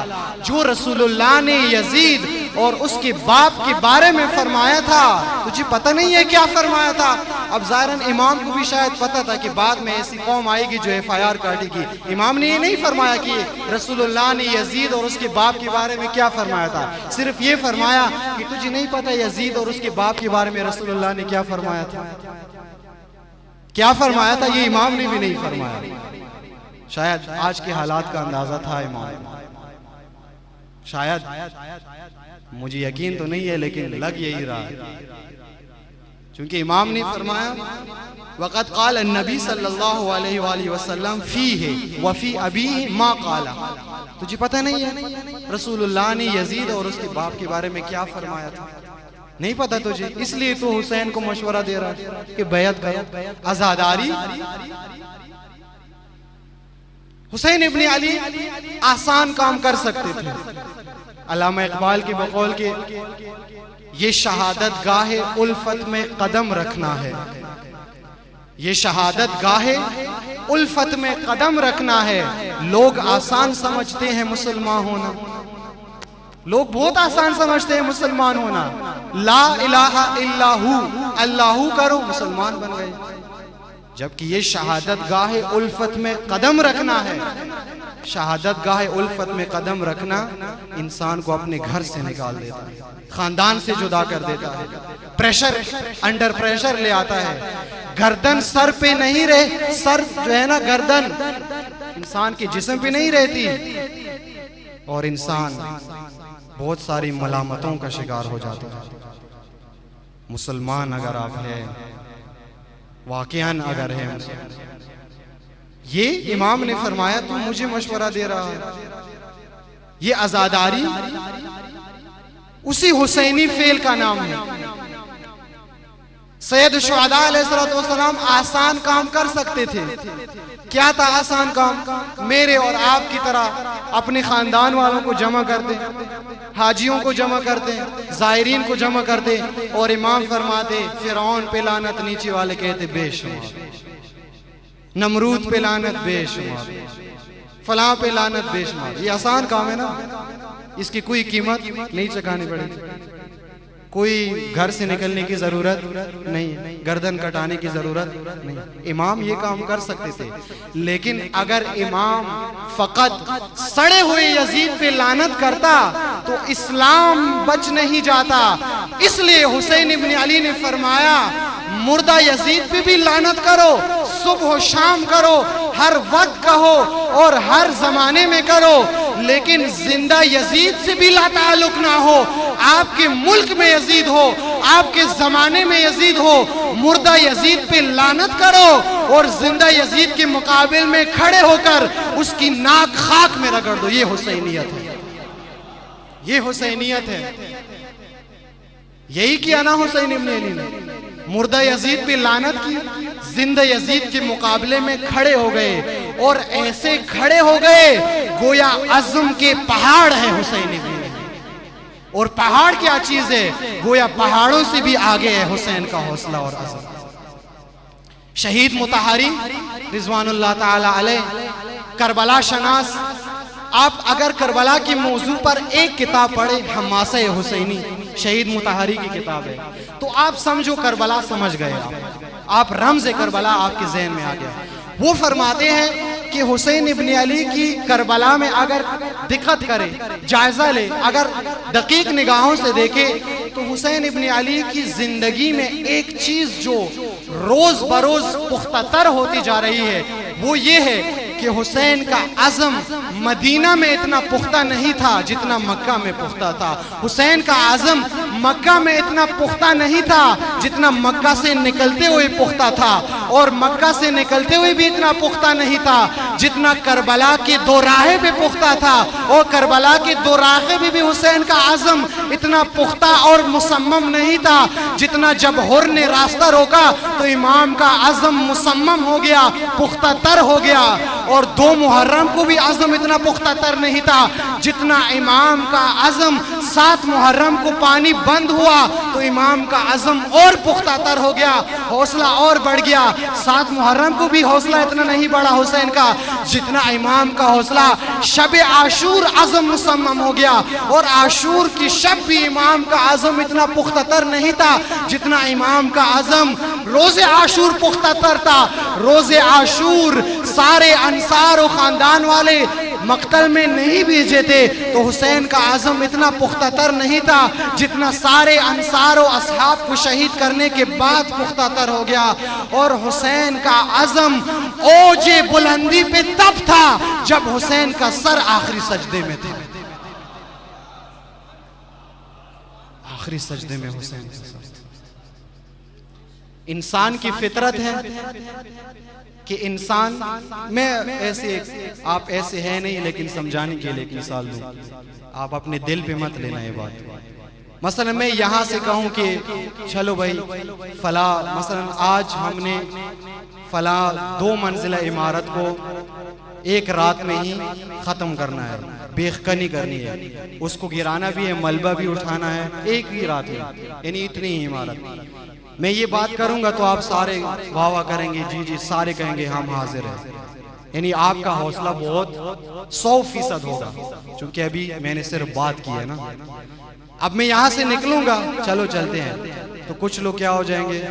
जो रसूलुल्लाह ने यजीद और उसके बाप के बारे में फरमाया था। तुझे पता नहीं है क्या फरमाया था? अब ज़ाहिरन इमाम को भी शायद पता था कि बाद में ऐसी कौम आएगी जो FIR काटेगी। इमाम ने ये नहीं फरमाया कि रसूलुल्लाह ने यजीद और उसके बाप के बारे में क्या फरमाया था, सिर्फ ये फरमाया कि तुझे नहीं पता यजीद और उसके बाप के बारे में रसूलुल्लाह ने क्या फरमाया था। क्या फरमाया था ये इमाम ने भी नहीं फरमाया। शायद आज के हालात का अंदाजा था इमाम, शायद, मुझे यकीन तो नहीं है लेकिन लग यही रहा है, क्योंकि इमाम ने फरमाया, वक़द क़ाल नबी सल्लल्लाहु अलैहि वसल्लम फी है वफ़ी अबी मा क़ाला। तुझे पता नहीं है रसूलुल्लाह ने यजीद और उसके बाप के बारे में क्या फरमाया था? नहीं पता तुझे, इसलिए तो हुसैन को मशवरा दे रहा है कि बैत करो, आज़ादारी। हुसैन इब्न अली आसान काम कर सकते थे। अल्लामा इकबाल के बकौल के, ये शहादत गाहे उल्फत में कदम रखना है, ये शहादत गाहे उल्फत में कदम रखना है। लोग आसान समझते हैं मुसलमान होना, लोग बहुत आसान समझते हैं मुसलमान होना। ला इलाहा इल्लाहु, अल्लाहु करो मुसलमान बन गए, जबकि ये शहादत गाहे उल्फत में कदम रखना है। शहादत गाहे उल्फत में कदम रखना इंसान को अपने घर से निकाल देता है, खानदान से जुदा कर देता है, प्रेशर, अंडर प्रेशर ले आता है। गर्दन सर पे नहीं रहे, सर जो है ना, गर्दन इंसान के जिस्म पे नहीं रहती और इंसान बहुत सारी मलामतों का शिकार हो जाता है। मुसलमान अगर आप हैं, वाकयान अगर है, ये इमाम ने फरमाया तू मुझे मशवरा दे रहा है, ये आज़ादारी उसी हुसैनी फेल का नाम है। सैयद शुहदा अलैहिस्सलाम आसान काम कर सकते थे। क्या था आसान काम? मेरे और आपकी तरह अपने खानदान वालों को जमा करते, हाजियों को जमा करते, ज़ायरीन को जमा करते और इमाम फरमाते, फिरौन पे लानत, नीचे वाले कहते बेशुमार, नमरूद पे लानत बेशुमार, फलां पे लानत बेशुमार। ये आसान काम है ना, इसकी कोई कीमत नहीं चुकानी पड़ेगी, कोई घर से निकलने की जरूरत नहीं, गर्दन कटाने की जरूरत नहीं। इमाम ये काम कर सकते थे, लेकिन अगर इमाम फकत सड़े हुए यजीद पे लानत करता तो इस्लाम बच नहीं जाता। इसलिए हुसैन इब्न अली ने फरमाया, मुर्दा यजीद पे भी लानत करो, सुबह शाम करो, हर वक्त कहो और हर जमाने में करो, लेकिन जिंदा यजीद से भी ला ताल्लुक ना हो। आपके मुल्क में यजीद हो, आपके जमाने में यजीद हो, मुर्दा यजीद पे लानत करो और जिंदा यजीद के मुकाबिल में खड़े होकर उसकी नाक खाक में रगड़ दो। ये हुसैनियत है, ये हुसैनियत है। यही किया ना हुसैन इब्न अली ने, मुर्दा यजीद पे लानत की, जिंदा यजीद के मुकाबले में खड़े हो गए और ऐसे खड़े हो गए गोया अज़्म के पहाड़ है हुसैन इब्न अली। और पहाड़ क्या चीज है, गोया पहाड़ों से भी आगे है हुसैन का हौसला और अज़्म। शहीद मुतहरी रिज़वानुल्लाह ताला अलैह, करबला शनास। आप अगर करबला की मौजू पर एक किताब पढ़े, हमासे हुसैनी, शहीद मुतहरी की किताब है, तो आप समझो करबला समझ गए। आप रमज़ करबला आपके जहन में आ गया। वो फरमाते हैं कि हुसैन इब्न अली की करबला में अगर दिक्कत करे, जायजा ले, अगर दकीक निगाहों से देखे, तो हुसैन इब्न अली की जिंदगी में एक चीज जो रोज बरोज पुख्तातर होती जा रही है, वो ये है कि हुसैन का अज़्म मदीना में इतना पुख्ता नहीं था जितना मक्का में पुख्ता था। हुसैन का अज़्म मक्का में इतना पुख्ता नहीं था जितना मक्का से निकलते हुए पुख्ता था, और मक्का से निकलते हुए भी इतना पुख्ता नहीं था जितना करबला के दो राहे पे पुख्ता था, और करबला के दो राहे पे भी हुसैन का अज़्म इतना पुख्ता और मुसम्मम नहीं था जितना जब हुर ने रास्ता रोका तो इमाम का अज़्म मुसम्मम हो गया, पुख्ता तर हो गया। और 2 मुहर्रम को भी अज़्म इतना पुख्ता तर नहीं था जितना इमाम का अज़्म 7 मुहर्रम को पानी बंद हुआ तो इमाम का अज़्म और पुख्ता तर हो गया, हौसला और बढ़ गया। 7 मुहर्रम को भी हौसला इतना नहीं बढ़ा हुसैन का जितना इमाम का हौसला। शब आशूर अज़्म मुसम्मम हो गया, और आशूर की शब भी इमाम का अज़्म इतना पुख्ता तर नहीं था जितना इमाम का अज़्म रोज़े आशूर पुख्ता तर था। रोज़े आशूर सारे अंसार और ख़ानदान वाले मक्तल में नहीं भेजे थे तो हुसैन का आज़म इतना पुख्ता तर नहीं था जितना सारे अंसार और असहाब को शहीद करने के बाद पुख्ता तर हो गया। और हुसैन का आज़म ओजे बुलंदी पे तब था जब हुसैन का सर आखिरी सजदे में था। आखिरी सजदे में हुसैन का सर। इंसान की फितरत है कि इंसान, मैं ऐसे, आप ऐसे हैं नहीं, लेकिन समझाने के लिए एक मिसाल दूं, आप अपने दिल पे मत लेना ये बात। मसलन मैं यहाँ से कहूँ कि चलो भाई फला, मसलन आज हमने फला 2 मंजिला इमारत को एक रात में ही ख़त्म करना है, बेखनी करनी है, उसको गिराना भी है, मलबा भी उठाना है एक ही रात में, यानी इतनी ही इमारत। मैं ये बात करूंगा तो आप सारे वाह वाह करेंगे, जी जी, सारे कहेंगे हम हाजिर हैं, यानी आपका हौसला बहुत 100% होगा, क्योंकि अभी मैंने सिर्फ बात की है ना। अब मैं यहाँ से निकलूंगा, चलो चलते हैं, तो कुछ लोग क्या हो जाएंगे,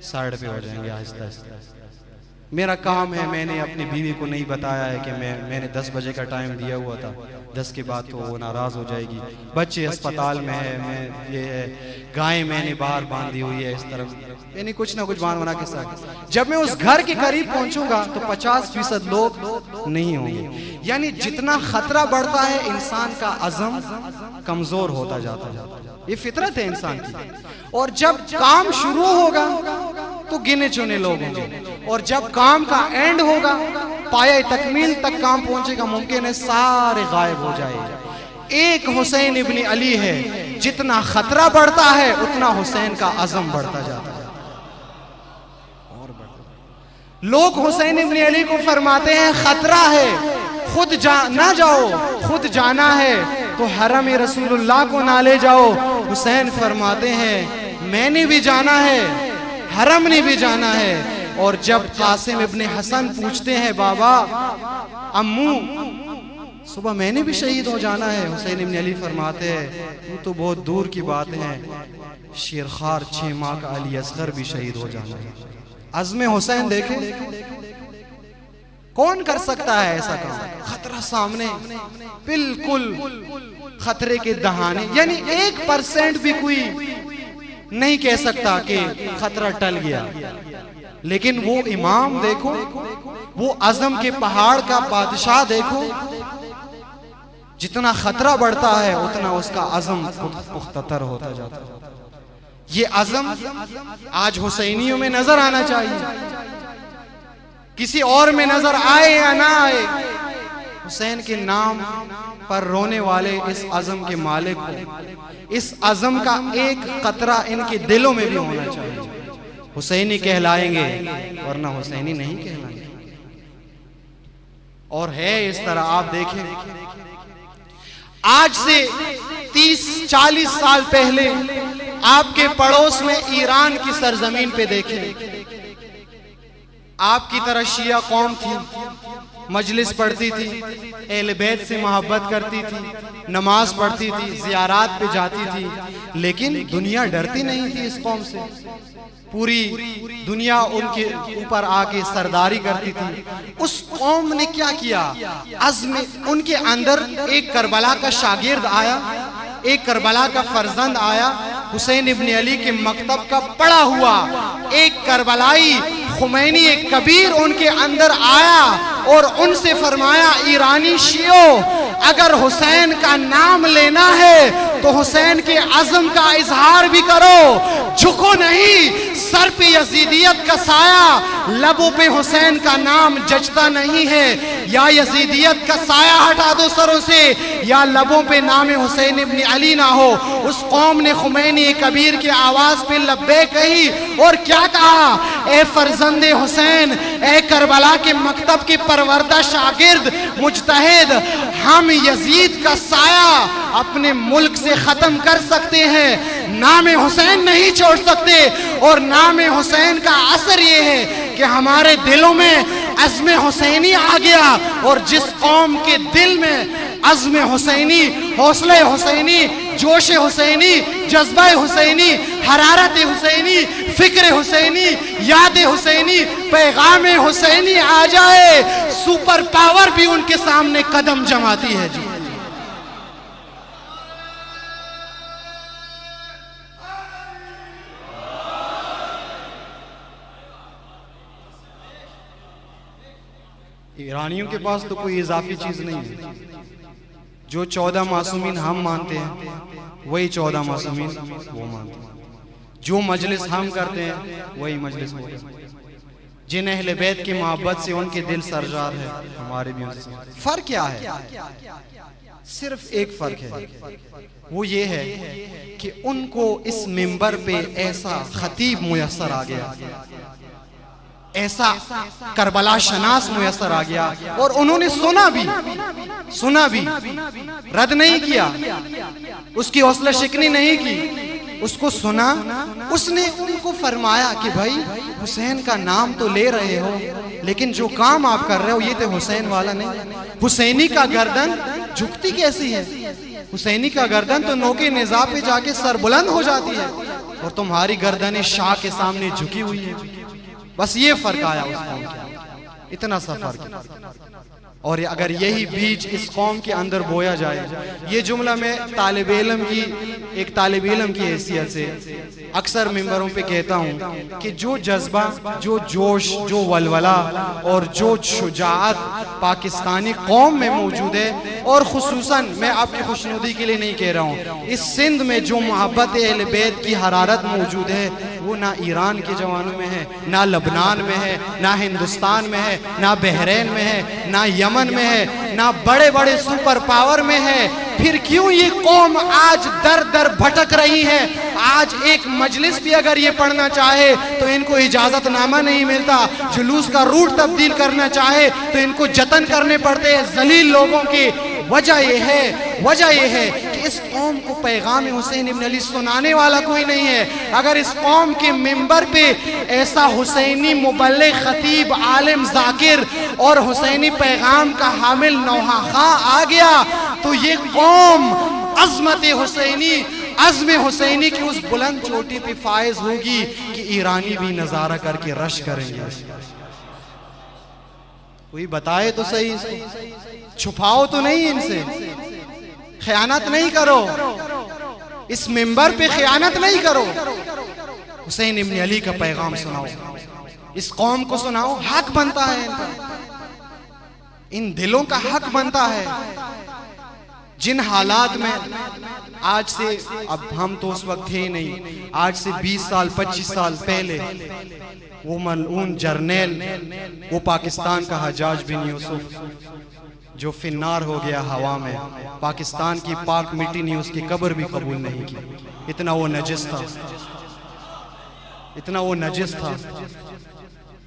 साइड पे हो जाएंगे आहिस्ता आहिस्ता। मेरा काम है, मैंने अपनी बीवी को नहीं बताया है कि मैंने 10 बजे का टाइम दिया हुआ था, 10 के बाद तो वो नाराज़ हो जाएगी, बच्चे अस्पताल में है, मैं ये है, गाय मैंने बाहर बांधी हुई है इस तरफ, यानी कुछ ना कुछ बना के साथ। जब मैं उस घर के करीब पहुंचूंगा तो 50% लोग नहीं होंगे, यानी जितना खतरा बढ़ता है इंसान का अज़म कमज़ोर होता जाता है, ये फितरत है इंसान की। और जब काम शुरू होगा तो गिने चुने लोग होंगे, और जब काम का एंड होगा, पाया तकमील तक काम पहुंचेगा, मुमकिन है सारे गायब हो जाएंगे। एक हुसैन इब्न अली है, जितना खतरा बढ़ता है उतना हुसैन का अज़म बढ़ता जाता है और बढ़ता। लोग हुसैन इब्न अली को फरमाते हैं खतरा है, खुद ना जाओ, खुद जाना है तो हरम रसूलुल्लाह को ना ले जाओ। हुसैन फरमाते हैं मैंने भी जाना है, हरम ने भी जाना है। और जब कासिम इब्ने हसन पूछते हैं बाबा अम्मू सुबह मैंने भी शहीद हो जाना है, हुसैन इब्न अली फरमाते हैं तू तो बहुत दूर की बात है, शेरखार 6 माह का अली असगर भी शहीद हो जाना है। अज़्म हुसैन देखे, कौन कर सकता है ऐसा काम? खतरा सामने, बिल्कुल खतरे के दहाने, यानी 1% भी कोई नहीं कह सकता कि खतरा टल गया। लेकिन वो इमाम देखो, वो अज़म के पहाड़ का बादशाह देखो, जितना खतरा बढ़ता है उतना उसका अज़म पुख्तर होता जाता है। ये अज़म आज हुसैनियों में नजर आना चाहिए, किसी और में नजर आए या ना आए, हुसैन के नाम पर रोने वाले इस अज़म के मालिक को, इस अज़म का एक कतरा इनके दिलों में भी होना चाहिए। हुसैनी कहलाएंगे वरना हुसैनी नहीं कहलाएंगे। और है इस तरह, आप देखें आज से 30-40 साल पहले आपके पड़ोस में ईरान की सरजमीन पे देखें, आपकी तरह शिया कौम थी, मजलिस पढ़ती थी, अहले बैत से मोहब्बत करती थी, नमाज पढ़ती थी, ज़ियारात पे जाती थी, लेकिन दुनिया डरती नहीं थी इस कौम से। पूरी दुनिया उनके ऊपर आके सरदारी करती थी। उस कौम ने क्या किया, अज़्म उनके अंदर एक करबला का शागिर्द आया, एक करबला का फर्जंद आया, हुसैन इब्न अली के मकतब का पढ़ा हुआ एक करबलाई खुमैनी एक कबीर उनके अंदर आया और उनसे फरमाया, ईरानी शियो, अगर हुसैन का नाम लेना है तो हुसैन के अज़म का इजहार भी करो, झुको नहीं, सर पे यजीदियत का साया, लबों पे हुसैन का नाम जचता नहीं है, या यजीदियत का साया हटा दो सरों से, या लबों पे नाम हुसैन इब्न अली ना हो। उस कौम ने खुमैनी कबीर की आवाज पे लब्बे कही और क्या कहा, ए फरजंदे हुसैन, ए करबला के मकतब के परवरदा शागिर्द मुजतहिद, हम यजीद का साया अपने मुल्क से खत्म कर सकते हैं, नाम हुसैन नहीं छोड़ सकते। और नाम हुसैन का असर ये है कि हमारे दिलों में अज़्म हुसैनी आ गया, और जिस कौम के दिल में अज़्म हुसैनी, हौसले हुसैनी, जोश हुसैनी, जज्बा हुसैनी, हरारत हुसैनी, फिक्र हुसैनी, याद हुसैनी, पैगाम हुसैनी आ जाए, सुपर पावर भी उनके सामने कदम जमाती है। जी ईरानियों के पास तो कोई इजाफी चीज नहीं है। जो 14 मासूमीन हम मानते हैं वही 14 मासूमीन वो मानते हैं। जो मजलिस हम करते हैं वही मजलिस वो। जिन अहले बैत की मोहब्बत से उनके दिल सरजार है, हमारे भी उनसे। फर्क क्या है? सिर्फ एक फर्क है, वो ये है कि उनको इस मिंबर पे ऐसा खतीब मुयस्सर आ गया, ऐसा करबला शनास मुयस्सर आ गया, और उन्होंने सुना भी, रद्द नहीं किया, उसकी हौसला शिकनी नहीं की, उसको सुना। उसने उनको फरमाया कि भाई हुसैन का नाम तो ले रहे हो, लेकिन जो काम आप कर रहे हो ये तो हुसैन वाला नहीं। हुसैनी का गर्दन झुकती कैसी है? हुसैनी का गर्दन तो नोके निज़ा पे जाके सरबुलंद हो जाती है, और तुम्हारी गर्दन शाह के सामने झुकी हुई है। बस ये फर्क आया उस कौम के, इतना सा फर्क। और अगर यही बीज इस कौम के अंदर बोया जाए, ये जुमला मैं तालिब इल्म की, एक तालिब इल्म की हैसियत से अक्सर मिंबरों पे कहता हूँ कि जो जज्बा, जो जोश, जो वलवला और जो शुजाअत पाकिस्तानी कौम में मौजूद है, और खुसूसन मैं आपकी खुशनुदी के लिए नहीं कह रहा हूँ, इस सिंध में जो मोहब्बत अहले बैत की हरारत मौजूद है, वो ना ईरान के जवानों में है, ना लबनान में है, ना हिंदुस्तान में है, ना बहरीन में है, ना यमन में है, ना बड़े बड़े सुपर पावर में है। फिर क्यों ये कौम आज दर दर भटक रही है? आज एक मजलिस भी अगर ये पढ़ना चाहे तो इनको इजाजतनामा नहीं मिलता, जुलूस का रूट तब्दील करना चाहे तो इनको जतन करने पड़ते हैं जलील लोगों की। वजह यह है कि इस कौम को पैगाम हुसैन इब्न अली सुनाने वाला कोई नहीं है। अगर इस कौम के मिंबर पे ऐसा हुसैनी मुबल्लिग, खतीब, आलिम, जाकिर और हुसैनी पैगाम का हामिल नौहा आ गया तो ये कौम अज़मत हुसैनी, अज़्म हुसैनी की उस बुलंद चोटी पे फायज होगी कि ईरानी भी नजारा करके रश करेंगे। कोई बताए तो सही, छुपाओ तो नहीं इनसे, खयानत नहीं करो, इस मिंबर पे खयानत नहीं करो, हुसैन इब्न अली का पैगाम सुनाओ। इस कौम को सुनाओ, हक बनता है इनका, इन दिलों का हक बनता है। जिन हालात में आज से, अब हम तो उस वक्त थे ही नहीं, आज से 20 साल 25 साल पहले वो मलऊन जर्नैल, वो पाकिस्तान का हज्जाज बिन यूसुफ जो फिन्नार हो गया हवा में, पाकिस्तान की पाक मिट्टी ने उसकी कब्र भी कबूल नहीं की, इतना वो नजिस था, इतना वो नजिस था।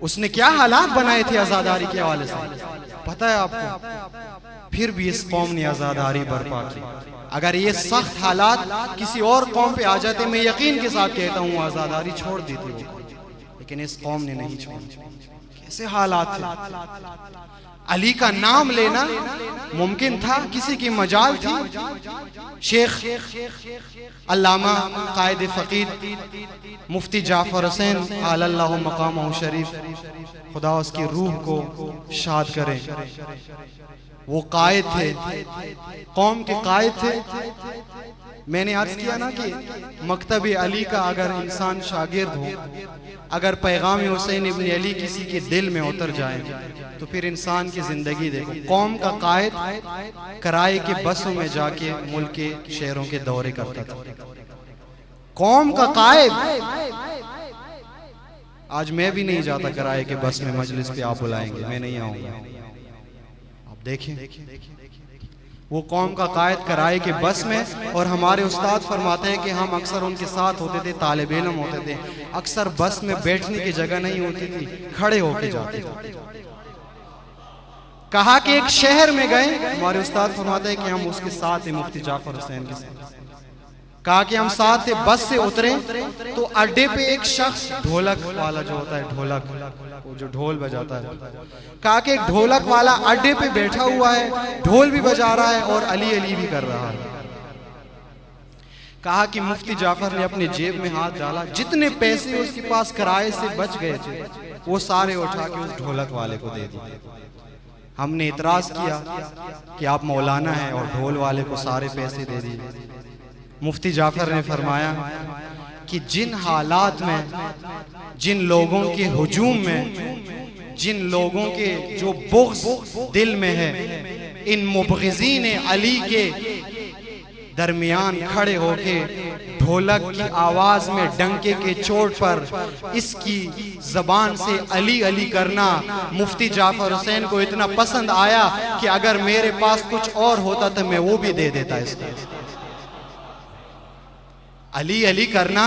उसने क्या हालात बनाए थे आज़ादारी के हवाले से, पता है आपको? फिर भी इस कौम ने आज़ादारी बर्पा की। अगर ये सख्त हालात किसी और कौम पे आ जाते, मैं यकीन के साथ कहता हूँ आज़ादारी छोड़ देती वो, लेकिन इस कौम ने नहीं छोड़ी। कैसे हालात थे? अली का नाम लेना मुमकिन था, किसी की मजाल थी? शेख अल्लामा कायद फ़कीह मुफ्ती जाफ़र हुसैन आलल्लाहु मक़ामहु शरीफ, खुदा उसकी रूह को शाद करे, वो कायद थे, कौम के कायद थे। मैंने अर्ज किया ना कि मकतब अली का अगर इंसान शागिर्द हो, अगर पैगाम हुसैन इब्न अली किसी के दिल में उतर जाए तो फिर इंसान की जिंदगी देखो। कौम का कायद किराए के बसों में जाके मुल्क के शहरों के दौरे करता था, कौम का कायद। आज मैं भी नहीं जाता किराए के बस में, मजलिस पे आप बुलाएंगे मैं नहीं आऊंगा। आप देखें वो कौम का कायद किराए के बस में, और हमारे उस्ताद फरमाते हैं कि हम अक्सर उनके साथ होते थे, तालिब इल्म होते थे, अक्सर बस में बैठने की जगह नहीं होती थी, खड़े होके जाते थे। कहा कि एक शहर में गए, हमारे उस्ताद फरमाते हैं कि हम उसके साथ थे, मुफ्ती जाफर हुसैन के साथ। कहा कि हम साथ थे, बस से उतरे तो अड्डे पे एक शख्स, ढोलक वाला जो होता है, ढोलक वो जो ढोल बजाता है, कहा कि एक ढोलक वाला अड्डे पे बैठा हुआ है, ढोल भी बजा रहा है और अली अली भी कर रहा है। कहा कि मुफ्ती जाफर ने अपने जेब में हाथ डाला, जितने पैसे उसके पास किराए से बच गए थे वो सारे उठा के उस ढोलक वाले को दे दिए। हमने इतराज किया कि आप मौलाना हैं और ढोल वाले को सारे पैसे दे दिए। मुफ्ती जाफर ने फरमाया कि जिन हालात में, जिन लोगों के हुजूम में, जिन लोगों के जो बुग़्ज़ दिल में है, इन मुबग़िज़ीन अली के दरमियान खड़े होके ढोलक की आवाज में डंके के चोट पर इसकी जबान से अली अली करना मुफ्ती जाफर हुसैन को इतना पसंद आया कि अगर मेरे पास कुछ और होता तो मैं वो भी दे देता इसको। अली अली करना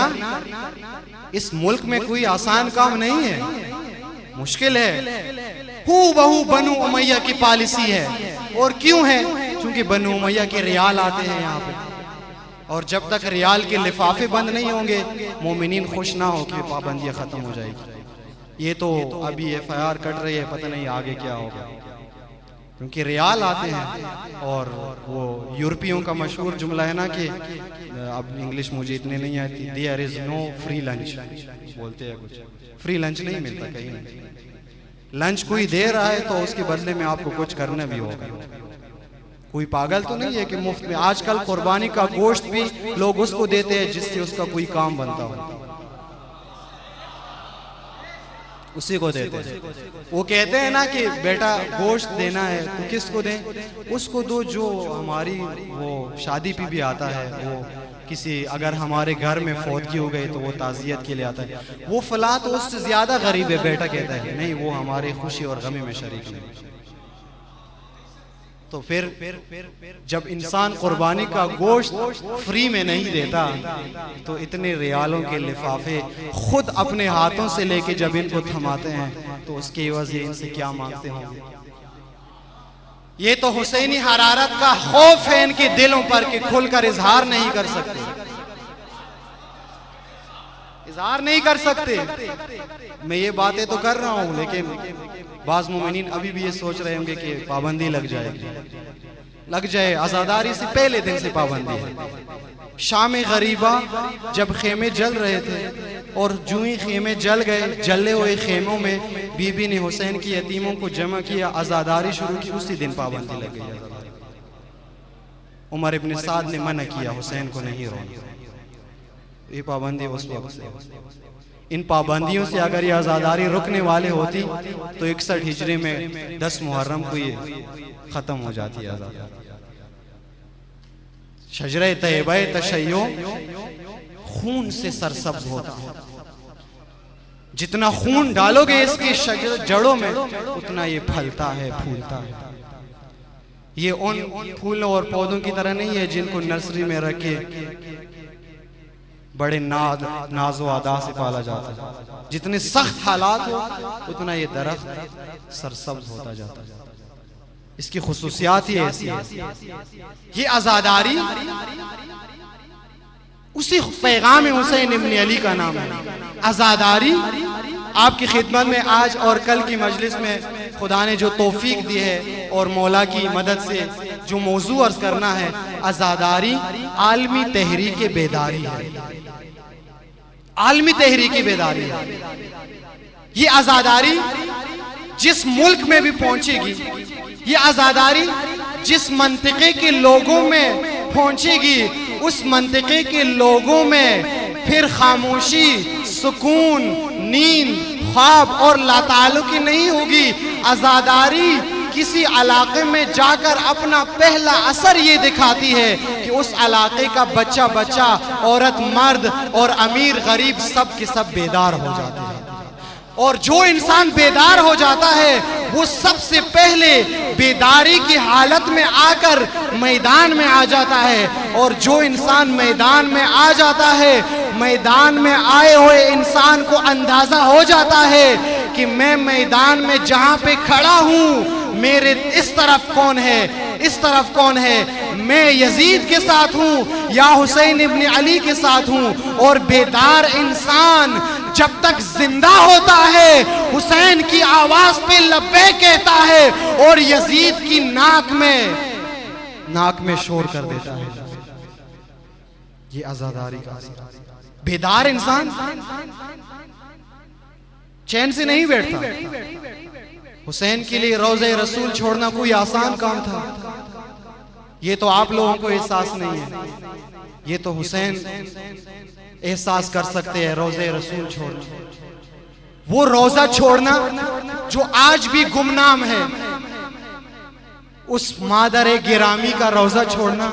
इस मुल्क में कोई आसान काम नहीं है, मुश्किल है। हू बहू बनु उमैया की पॉलिसी है, और क्यों है? क्योंकि बनु उमैया के रियाल आते हैं यहाँ पे, और जब तक रियाल के लिफाफे बंद नहीं होंगे मोमिनीन खुश ना हो कि पाबंदियाँ खत्म हो जाएगी। ये तो अभी FIR कट रही है, पता नहीं आगे क्या होगा, क्योंकि रियाल आते हैं। और वो यूरोपियों का मशहूर जुमला है ना कि अब इंग्लिश मुझे इतने नहीं आती, there is no free lunch, बोलते हैं कुछ फ्री लंच नहीं मिलता कहीं नहीं। लंच कोई दे रहा है तो उसके बदले में आपको कुछ करना भी होगा। कोई पागल तो नहीं है कि मुफ्त में। आजकल कुर्बानी का गोश्त भी लोग उसको देते हैं जिससे उसका कोई काम बनता हो, उसी को देते हैं। वो कहते हैं ना कि बेटा गोश्त देना है तो किसको दें? उसको दो जो हमारी वो शादी पे भी आता है, वो किसी अगर हमारे घर में फौतगी हो गई तो वो ताज़ियत के लिए आता है, वो फला तो उससे ज्यादा गरीब है, बेटा कहता है नहीं वो हमारी खुशी और गमी में शरीक नहीं। तो फिर जब इंसान कुर्बानी का गोश्त फ्री में नहीं देता तो इतने रियालों के लिफाफे खुद अपने हाथों से लेके जब इनको थमाते हैं तो उसके एवज ये इनसे क्या मांगते होंगे। ये तो हुसैनी हरारत का खौफ है इनके दिलों पर कि खुलकर इजहार नहीं कर सकते, इजहार नहीं कर सकते। मैं ये बातें तो कर रहा हूँ लेकिन बाज़ मोमिनीन अभी भी ये सोच रहे होंगे कि पाबंदी लग जाएगी, लग जाए। आज़ादारी से पहले दिन से पाबंदी है। शाम गरीबा जब खेमे जल रहे थे और जूं ही खेमे जल गए, जले हुए खेमों में बीबी ने हुसैन की यतीमों को जमा किया, आज़ादारी शुरू की, उसी दिन पाबंदी लग गई। उमर इब्न साद ने मना किया हुसैन को नहीं रोना, ये पाबंदी उस वक्त से। इन पाबंदियों से अगर ये आज़ादारी रुकने वाले होती तो 61 हिजरी में 10 मुहर्रम को ये ख़त्म हो जाती है आज़ादारी। शजरे तैयबा तशय्यो खून से सरसब्ज होता है, जितना खून डालोगे इसकी जड़ों में उतना ये फलता है, फूलता है। ये उन फूलों और पौधों की तरह नहीं है जिनको नर्सरी में रखे बड़े नाजो अदा से पाला जाता है। जितने सख्त हालात हो उतना ये दरख्त सरसब्ज होता जाता है। इसकी खुसूसियात ही ऐसी है। ये आज़ादारी उसी पैगाम हुसैन इब्न अली का नाम है। आज़ादारी आपकी खिदमत में आज और कल की मजलिस में खुदा ने जो तौफीक दी है और मौला की मदद से जो मौजू अर्ज करना है, आज़ादारी आलमी तहरीक बेदारी है। आलमी तहरीक बेदारी है। ये आज़ादारी जिस मुल्क में भी पहुंचेगी, ये आज़ादारी जिस मंतिके के लोगों में पहुंचेगी, उस मंतिके के लोगों में फिर खामोशी, सुकून, नींद, ख्वाब और लाताल्लुकी नहीं होगी। आज़ादारी किसी इलाके में जाकर अपना पहला असर ये दिखाती है कि उस इलाके का बच्चा बच्चा, औरत मर्द और अमीर गरीब सब के सब बेदार हो जाते हैं। और जो इंसान बेदार हो जाता है वो सबसे पहले बेदारी की हालत में आकर मैदान में आ जाता है। और जो इंसान मैदान में आ जाता है, मैदान में आए हुए इंसान को अंदाजा हो जाता है कि मैं मैदान में जहां पे खड़ा हूं, मेरे इस तरफ कौन है, इस तरफ कौन है, मैं यजीद के साथ हूं या हुसैन इब्न अली के साथ हूं। और बेदार इंसान जब तक जिंदा होता है हुसैन की आवाज पे लब्बैक कहता है और यजीद की नाक में शोर कर देता है। ये आज़ादारी का असर। बेदार इंसान चैन से नहीं बैठता। हुसैन के लिए रोज़े रसूल छोड़ना कोई आसान काम था, ये तो आप लोगों को एहसास नहीं है। ये तो हुसैन एहसास कर सकते हैं रोज़े रसूल छोड़ना। वो रोज़ा छोड़ना जो आज भी गुमनाम है, उस मादर गिरामी का रोज़ा छोड़ना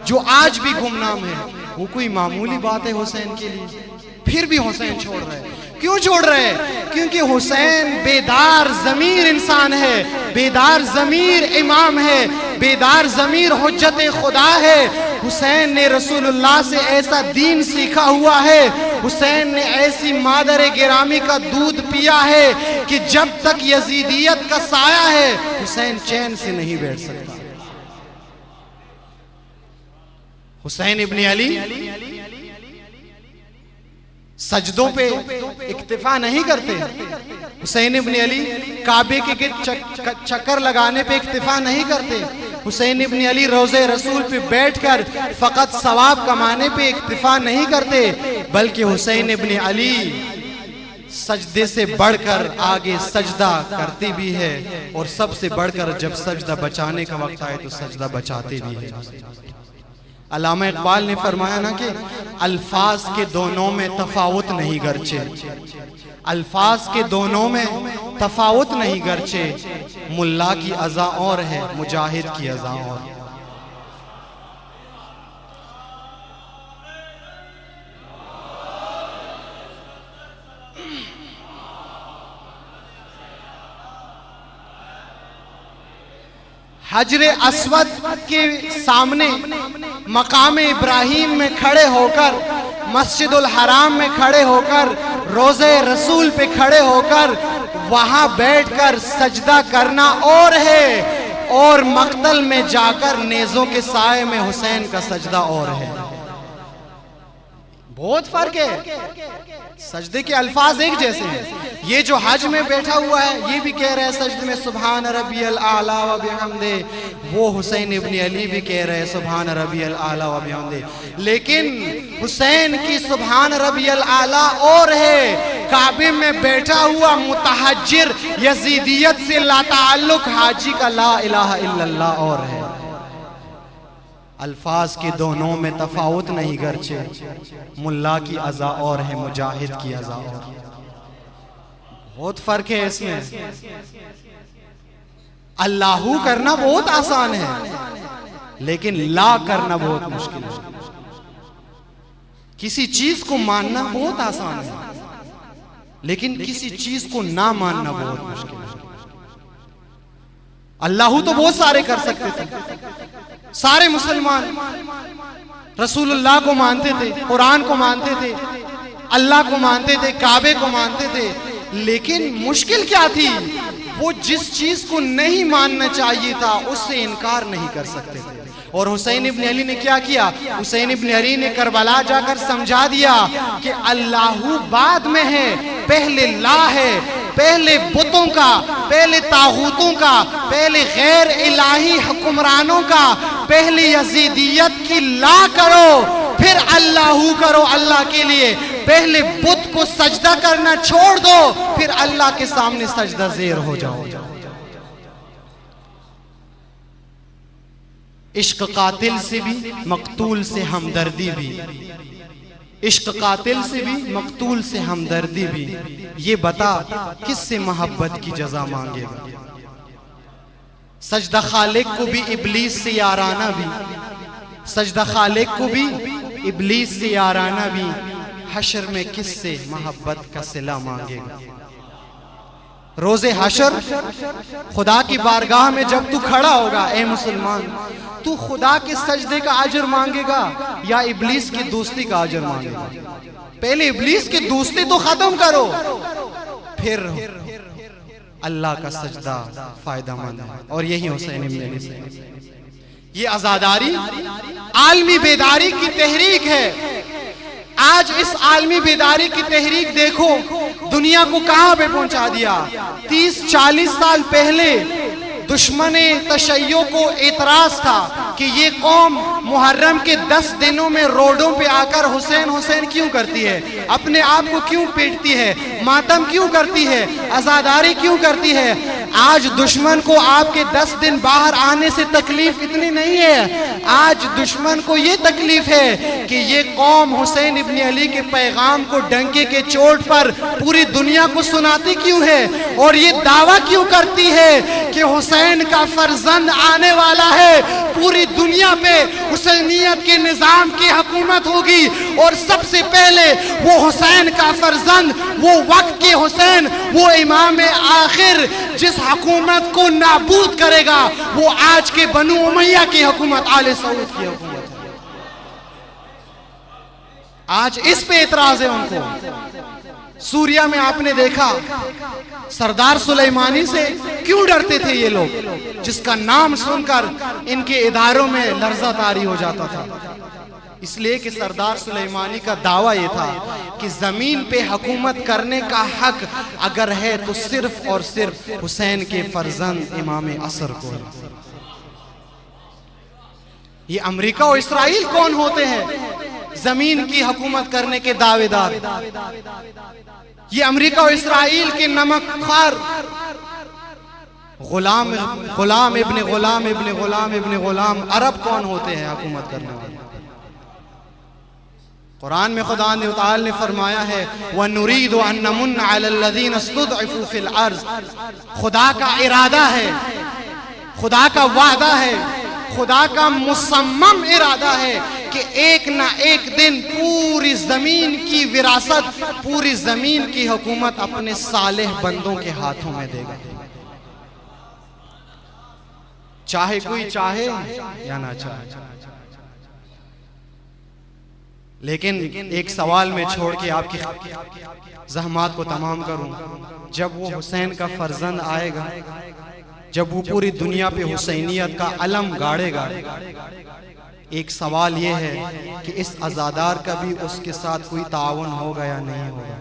जो आज भी गुमनाम है, वो कोई मामूली बात है हुसैन के लिए। फिर भी हुसैन छोड़ रहे हैं। क्यों छोड़ रहे हैं? क्योंकि हुसैन बेदार ज़मीर इंसान है, बेदार ज़मीर इमाम है, बेदार ज़मीर हुज्जत खुदा है। हुसैन ने रसूलुल्लाह से ऐसा दीन सीखा हुआ है, हुसैन ने ऐसी मादर गिरामी का दूध पिया है कि जब तक यजीदियत का साया है हुसैन चैन से नहीं बैठ सकता। हुसैन इब्न अली सजदों पे इक्तिफा नहीं करते। हुसैन इब्न अली काबे के चक्कर लगाने पे इक्तिफा नहीं करते। हुसैन इब्न अली रोज़े रसूल पे बैठकर फ़कत सवाब कमाने पे इक्तिफा नहीं करते, बल्कि हुसैन इब्न अली सजदे से बढ़कर आगे सजदा करती भी है और सबसे बढ़कर जब सजदा बचाने का वक्त आए तो सजदा बचाते भी है। अल्लामा इकबाल ने फरमाया ना कि अल्फाज के दोनों में तफावत नहीं गरचे, अल्फाज के दोनों में तफावत नहीं गरचे, मुल्ला की अज़ा और है, मुजाहिद की अज़ा और। हजरे अस्वद के सामने मकाम इब्राहिम में खड़े होकर, मस्जिदुल हराम में खड़े होकर, रोज़े रसूल पे खड़े होकर वहां बैठकर सजदा करना और है, और मक्तल में जाकर नेज़ों के साए में हुसैन का सजदा और है। बहुत फर्क है। सजदे के अल्फाज एक जैसे हैं। ये जो हज में बैठा हुआ है ये भी कह रहा है सजदे में सुभान रब्बियल आला व बिहम्दे, वो हुसैन इब्न अली भी कह रहे हैं सुभान रब्बियल आला व बिहम्दे। लेकिन हुसैन की सुभान रब्बियल आला और है, काबे में बैठा हुआ मुतहज्जिर यजीदियत से लाताल्लुक हाजी का ला इलाहा इल्लल्लाह और है। अल्फाज के दोनों में तफावत नहीं गर्चे, मुल्ला की अज़ा और है मुजाहिद की अज़ा और। बहुत फर्क है इसमें। अल्लाहू करना बहुत आसान है, लेकिन ला करना बहुत मुश्किल है। किसी चीज को मानना बहुत आसान है, लेकिन किसी चीज को ना मानना बहुत मुश्किल है। अल्लाहू तो बहुत सारे कर सकते थे। सारे मुसलमान रसूलुल्लाह को मानते थे, कुरान को मानते थे, अल्लाह को मानते थे, काबे को मानते थे, लेकिन मुश्किल क्या थी? वो जिस चीज को नहीं मानना चाहिए था उससे इनकार नहीं कर सकते थे। और हुसैन इब्न अली ने क्या किया? हुसैन इब्न अली ने करबला जाकर समझा दिया कि अल्लाहू बाद में है, पहले ला है। पहले बुतों का, पहले तागूतों का, पहले गैर इलाही हुक्मरानों का, पहले यजीदियत की ला करो, फिर अल्लाहू करो अल्लाह के लिए। पहले बुत को सजदा करना छोड़ दो, फिर अल्लाह के सामने सजदा ज़ेर हो जाओ। इश्क कातिल से भी मकतूल से हमदर्दी भी, इश्क कातिल से भी मकतूल से हमदर्दी भी। ये बता किससे मोहब्बत की जजा मांगेगा? सजदा खालिक को भी इब्लीस से याराना भी, सजदा खालिक को भी इब्लीस से याराना भी। हशर में किससे मोहब्बत का सिला मांगेगा? रोज़े हशर खुदा की बारगाह में जब तू खड़ा होगा, ए मुसलमान, तू खुदा के सजदे का अजर मांगेगा या इब्लीस की दोस्ती का अजर मांगेगा? पहले इब्लीस की दोस्ती तो खत्म करो, फिर अल्लाह का सजदा फायदेमंद है। और यही हुसैन इब्न अली से ये आजादारी आलमी बेदारी की तहरीक है। आज इस आलमी बेदारी की तहरीक देखो दुनिया को कहां पे पहुंचा दिया। 30-40 साल पहले दुश्मने तशय्यो को एतराज था कि ये कौम मुहर्रम के 10 दिनों में रोडों पे आकर हुसैन हुसैन क्यों करती है, अपने आप को क्यों पीटती है, मातम क्यों करती है, आजादारी क्यों करती है। आज दुश्मन को आपके 10 दिन बाहर आने से तकलीफ इतनी नहीं है, आज दुश्मन को ये तकलीफ है कि ये कौम हुसैन इब्न अली के पैगाम को डंके के चोट पर पूरी दुनिया को सुनाती क्यों है, और ये दावा क्यों करती है कि हुसैन का फर्जंद आने वाला है, पूरी दुनिया पे हुसैनियत के निजाम की हुकूमत होगी, और सबसे पहले वो हुसैन का फर्जंद, वो वक्त के हुसैन, वो इमाम आखिर जिस हुकूमत को नाबूद करेगा, वो आज के बनु उमैया की हुकूमत, आले सऊद की हुकूमत है। आज इस पे एतराज है उनको। सूरिया में आपने देखा सरदार सुलेमानी से क्यों डरते थे ये लोग, जिसका नाम सुनकर इनके इदारों में लर्जा तारी हो जाता था। इसलिए कि सरदार सुलेमानी का दावा ये था कि जमीन पे हुकूमत करने का हक अगर है तो सिर्फ और सिर्फ हुसैन के फर्जंद इमाम असर को है। ये अमेरिका और इस्राइल कौन होते हैं जमीन की हुकूमत करने के दावेदार? ये अमेरिका और इस्राइल के नमकखार गुलाम गुलाम इब्ने गुलाम इब्ने गुलाम इब्ने गुलाम अरब कौन होते हैं हुकूमत करने वाले? कुरान में खुदा ने फरमाया है वनुरीदु अन नमुन्ना अलल्लज़ीना इस्तुदअफू फिल अर्ज़। खुदा का इरादा है, खुदा का वादा है, खुदा का मुसम्मम इरादा है कि एक ना एक दिन पूरी जमीन की विरासत, पूरी जमीन की हुकूमत अपने सालेह बंदों के हाथों में देगा, चाहे कोई चाहे या ना चाहे। लेकिन एक सवाल में छोड़ के आपकी ज़हमात को तमाम करूं, जब वो हुसैन का फर्जंद आएगा, जब वो पूरी दुनिया पे हुसैनियत का अलम गाड़ेगा, एक सवाल ये है कि इस आज़ादार का भी उसके साथ कोई ताउन होगा या नहीं होगा,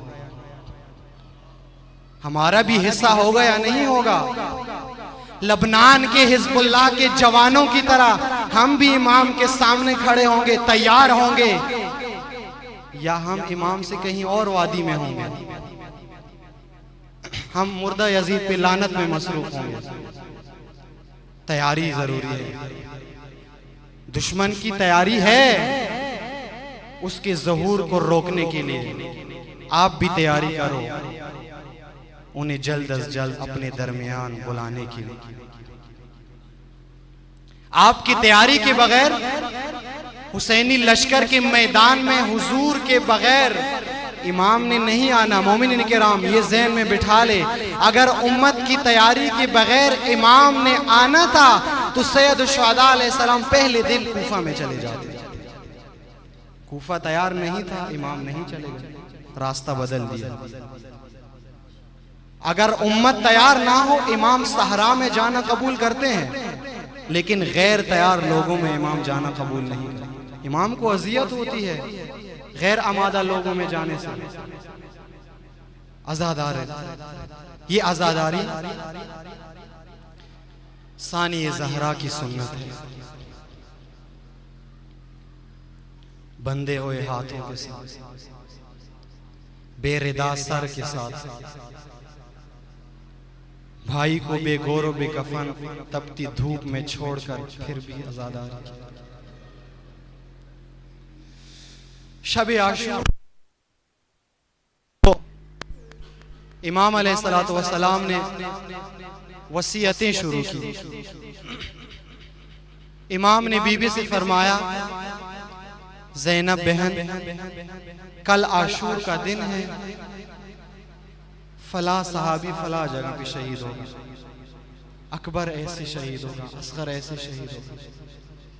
हमारा भी हिस्सा होगा या नहीं होगा। लबनान के हिजबुल्लाह के जवानों की तरह हम भी इमाम के सामने खड़े होंगे, तैयार होंगे, या हम इमाम से कहीं और वादी में होंगे, हम मुर्दा यजीद पे लानत में मसरूफ होंगे। तैयारी जरूरी है। दुश्मन की तैयारी है उसके ज़हूर को रोकने के लिए। आप भी तैयारी करो उन्हें जल्द अज जल्द अपने दरमियान बुलाने के लिए। आपकी तैयारी के बगैर, हुसैनी लश्कर के मैदान में हुजूर के बगैर इमाम ने नहीं आना। मोमिन किराम ये ज़हन में बिठा ले, अगर उम्मत की तैयारी के बगैर इमाम ने आना था तो सैयद शुहदा अलैहिस्सलाम पहले दिन कूफा में चले जाते। कूफा तैयार नहीं था, इमाम नहीं चले गए, रास्ता बदल दिया। अगर उम्मत तैयार ना हो, इमाम सहरा में जाना कबूल करते हैं, लेकिन गैर तैयार लोगों में इमाम जाना कबूल नहीं करते। इमाम को अजियत होती है गैर आमादा लोगों में जाने से। आजादार है ये, आजादारी सानी ज़हरा की सुन्नत है। बंधे हुए हाथों के साथ, बेरिदा सर के साथ, भाई को बेगोरो बेकफन तपती धूप में छोड़कर फिर भी आजादारी। शब आशूरा इमाम अलैहिस्सलातु वस्सलाम ने वसीयतें शुरू की। इमाम ने बीबी से फरमाया, ज़ैनब बहन, कल आशूर का दिन है, फला सहाबी फला जगह पे शहीद होगा, अकबर ऐसे शहीद होगा, असगर ऐसे शहीद होगा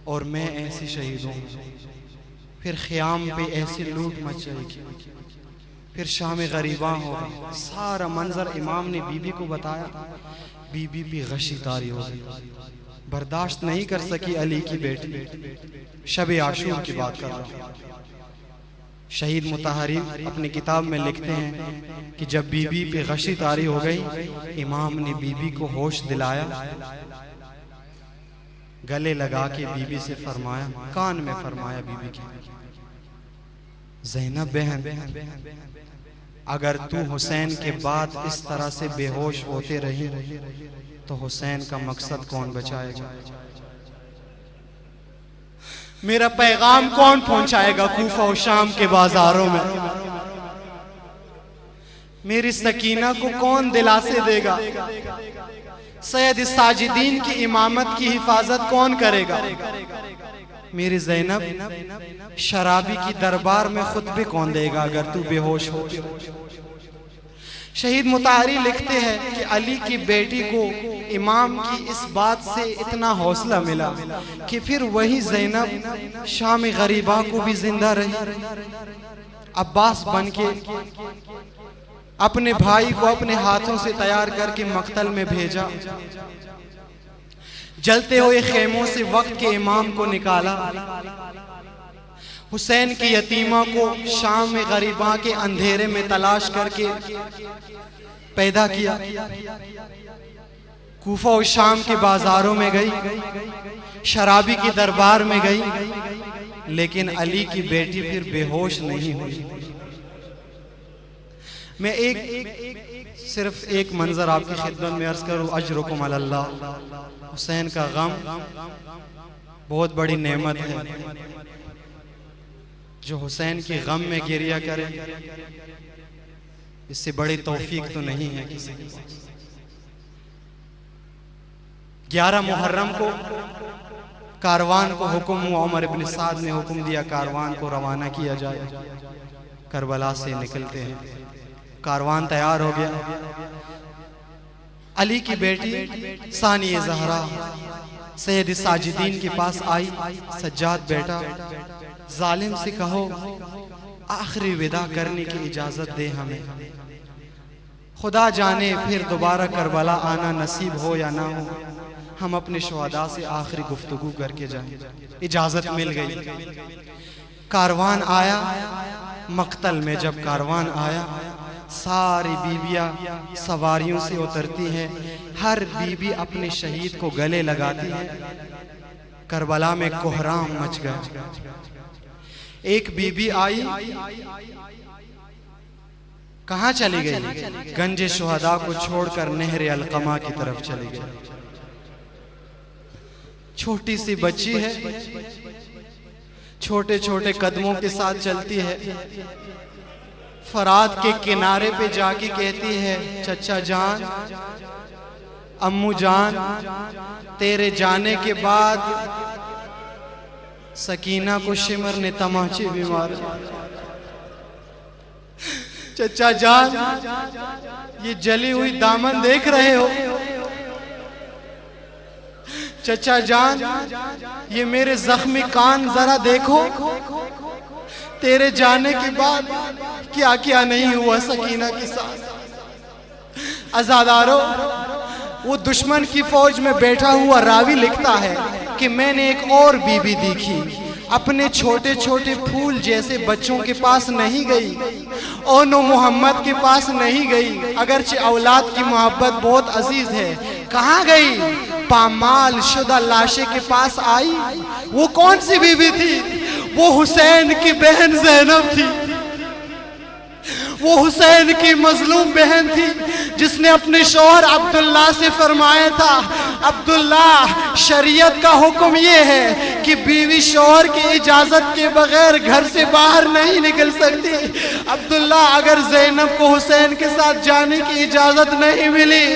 और मैं ऐसे शहीद होगा। फिर ख़याम पे ऐसी लूट मचेगी, फिर शाम गरीबा होगा। सारा मंजर इमाम ने बीबी को बताया। बीबी भी गशी तारी हो गई, बर्दाश्त नहीं कर सकी। अली की बेटी शब आशूर की बात कर रहा। शहीद मुताहरी अपनी किताब में लिखते हैं कि जब बीबी पे गशी तारी हो गई, इमाम ने बीबी को होश दिलाया, गले लगा के बीबी से फरमाया, कान में फरमाया बीबी की, ज़ैनब बहन, अगर तू हुसैन के बाद इस तरह से बेहोश होते रही तो हुसैन का मकसद कौन बचाएगा? मेरा पैगाम कौन पहुंचाएगा कूफा और शाम के बाजारों में? मेरी सकीना को कौन दिलासे देगा? सैयद साजिदीन की इमामत की हिफाजत कौन करेगा? मेरी ज़ैनब शराबी की दरबार में खुतबे कौन देगा अगर तू बेहोश हो? शहीद मुताहरी लिखते हैं कि अली की बेटी को इमाम की इस बात से इतना हौसला मिला कि फिर वही ज़ैनब शाम गरीबा को भी जिंदा रही, अब्बास बन के अपने भाई को अपने हाथों से तैयार करके मक्तल में भेजा, जलते हुए खेमों से वक्त के इमाम को निकाला, हुसैन की यतीमा को शाम में गरीबा के अंधेरे में तलाश करके पैदा किया, कूफा और शाम के बाजारों में गई, शराबी की दरबार में गई, लेकिन अली की बेटी फिर बेहोश नहीं हुई। मैं सिर्फ एक मंजर आपकी खिदमत में अर्ज करूं, अजरुकुम अल्लाह। हुसैन का गम बहुत बड़ी नेमत है। जो हुसैन के गम में गिरिया करे, इससे बड़ी तौफीक तो नहीं है किसी के पास। 11 मुहर्रम को कारवान को हुक्म हुआ, उमर इब्न साद ने हुक्म दिया कारवान को रवाना किया जाए। करबला से निकलते हैं, कारवान तैयार हो गया। अली की बेटी सानी ज़हरा सैयद साजिदीन के पास आई। सज्जाद बेटा, जालिम से कहो आखिरी विदा करने की इजाजत दे हमें, खुदा जाने फिर दोबारा करबला आना नसीब हो या ना हो, हम अपने शुहदा से आखिरी गुफ्तगू करके जाएं। इजाजत मिल गई। कारवान आया। मक्तल में जब कारवान आया, सारी बीबियां सवारियों से उतरती हैं, हर बीबी अपने शहीद को गले लगाती है। करबला में कोहराम मच गया। एक बीबी आई, कहाँ चली गई? गंजे शुहदा को छोड़कर नहर अलकमा की तरफ चली गई। छोटी सी बच्ची है, छोटे छोटे कदमों के साथ चलती है। फरात के किनारे पे जाके कहती है, चचा जान, अम्मू जान, तेरे जाने के बाद सकीना को शिमर ने तमाचे भी मारे। चचा जान, ये जली हुई दामन देख रहे हो? चचा जान, ये मेरे जख्मी कान जरा देखो। तेरे जाने के बाद क्या क्या नहीं हुआ सकीना के साथ। अज़ादारों, वो दुश्मन की फौज में बैठा हुआ रावी लिखता है कि मैंने एक और बीबी देखी, अपने छोटे छोटे फूल जैसे बच्चों के पास नहीं गई, ओनो मोहम्मद के पास नहीं गई, अगरचे औलाद की मोहब्बत बहुत अजीज है। कहाँ गई? पामाल शुदा लाशे के पास आई। वो कौन सी बीबी थी? वो हुसैन की बहन ज़ैनब थी। वो हुसैन की मजलूम बहन थी जिसने अपने शौहर अब्दुल्ला से फरमाया था, अब्दुल्ला, शरीयत का हुक्म ये है कि बीवी शौहर की इजाजत के बगैर घर से बाहर नहीं निकल सकती। अब्दुल्ला, अगर ज़ैनब को हुसैन के साथ जाने की इजाजत नहीं मिली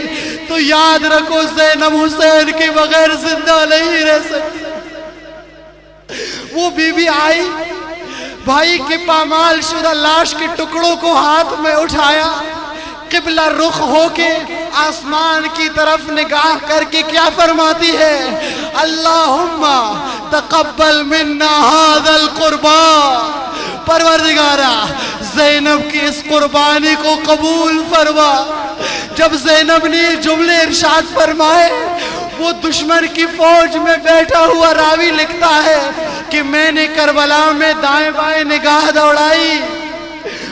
तो याद रखो ज़ैनब हुसैन के बगैर जिंदा नहीं रह सकती। वो बीवी आई, भाई के पामाल शुदा लाश के टुकड़ों को हाथ में उठाया, किबला रुख होके आसमान की तरफ निगाह करके क्या फरमाती है? अल्लाहुम्मा तक़ब्बल मिन्ना हाज़ल कुर्बान। परवरदिगारा, ज़ैनब की इस कुर्बानी को कबूल फरमा। जब ज़ैनब ने जुमले इरशाद फरमाए, वो दुश्मन की फौज में बैठा हुआ रावी लिखता है कि मैंने करबला में दाएं बाएं निगाह दौड़ाई,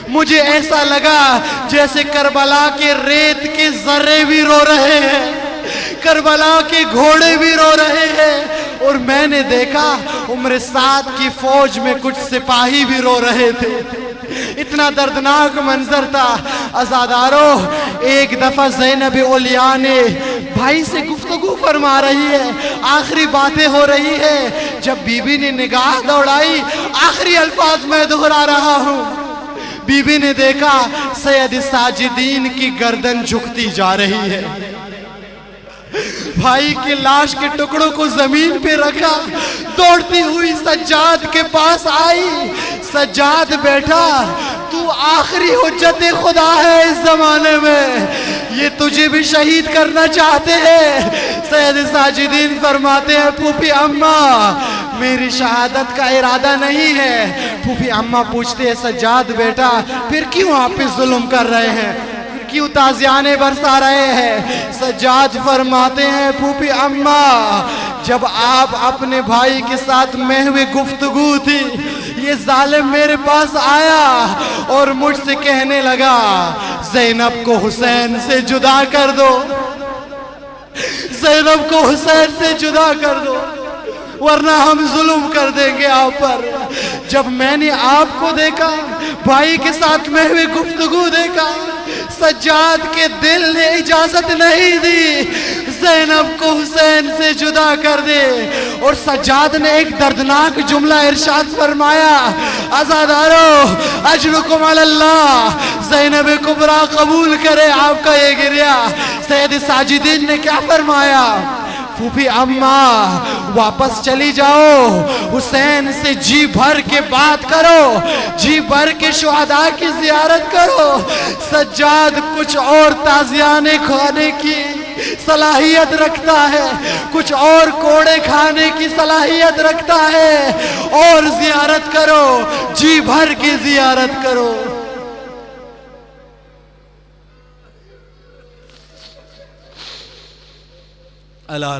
मुझे ऐसा लगा जैसे करबला के रेत के जर्रे भी रो रहे हैं, करबला के घोड़े भी रो रहे हैं, और मैंने देखा उम्र 7 की फौज में कुछ सिपाही भी रो रहे थे। इतना दर्दनाक मंजर था। अज़ादारों, एक दफा ज़ैनब औलिया ने भाई से गुफ्तगू फरमा रही है, आखिरी बातें हो रही है। जब बीबी ने निगाह दौड़ाई, आखिरी अल्फाज में दोहरा रहा हूँ, बीबी ने देखा सैयद साजिदीन की गर्दन झुकती जा रही है। भाई के लाश के टुकड़ों को जमीन पे रखा, दौड़ती हुई सज्जाद के पास आई। सज्जाद बैठा, तू आखिरी हुज्जत खुदा है इस जमाने में, ये तुझे भी शहीद करना चाहते हैं। सैयद साजिदीन फरमाते हैं, फूफी अम्मा, मेरी शहादत का इरादा नहीं है। फूफी अम्मा पूछते हैं, सज्जाद बेटा, फिर क्यों आप पे जुल्म कर रहे हैं, क्यों ताज़ियाने बरसा रहे हैं? सज्जाद फरमाते हैं, फूफी अम्मा, जब आप अपने भाई के साथ महवे गुफ्तगू थी, ये जालिम मेरे पास आया और मुझसे कहने लगा, ज़ैनब को हुसैन से जुदा कर दो, ज़ैनब को हुसैन से जुदा कर दो, वरना हम जुल्म कर देंगे आप पर। जब मैंने आपको देखा, भाई के साथ महवे गुफ्तगू देखा, सज्जाद के दिल ने इजाजत नहीं दी ज़ैनब को हुसैन से जुदा कर दे। और सज्जाद ने एक दर्दनाक जुमला इरशाद फरमाया, अज़ादारों, अजरुकुम अलल्लाह, ज़ैनब कुबरा कबूल करे आपका ये गिरिया। सैयद साजिदीन ने क्या फरमाया, फूफी अम्मा, वापस चली जाओ, हुसैन से जी भर के बात करो, जी भर के शुहदा की जियारत करो। सज्जाद कुछ और ताज़ियाने खाने की सलाहियत रखता है, कुछ और कोड़े खाने की सलाहियत रखता है, और जियारत करो, जी भर के जियारत करो। अला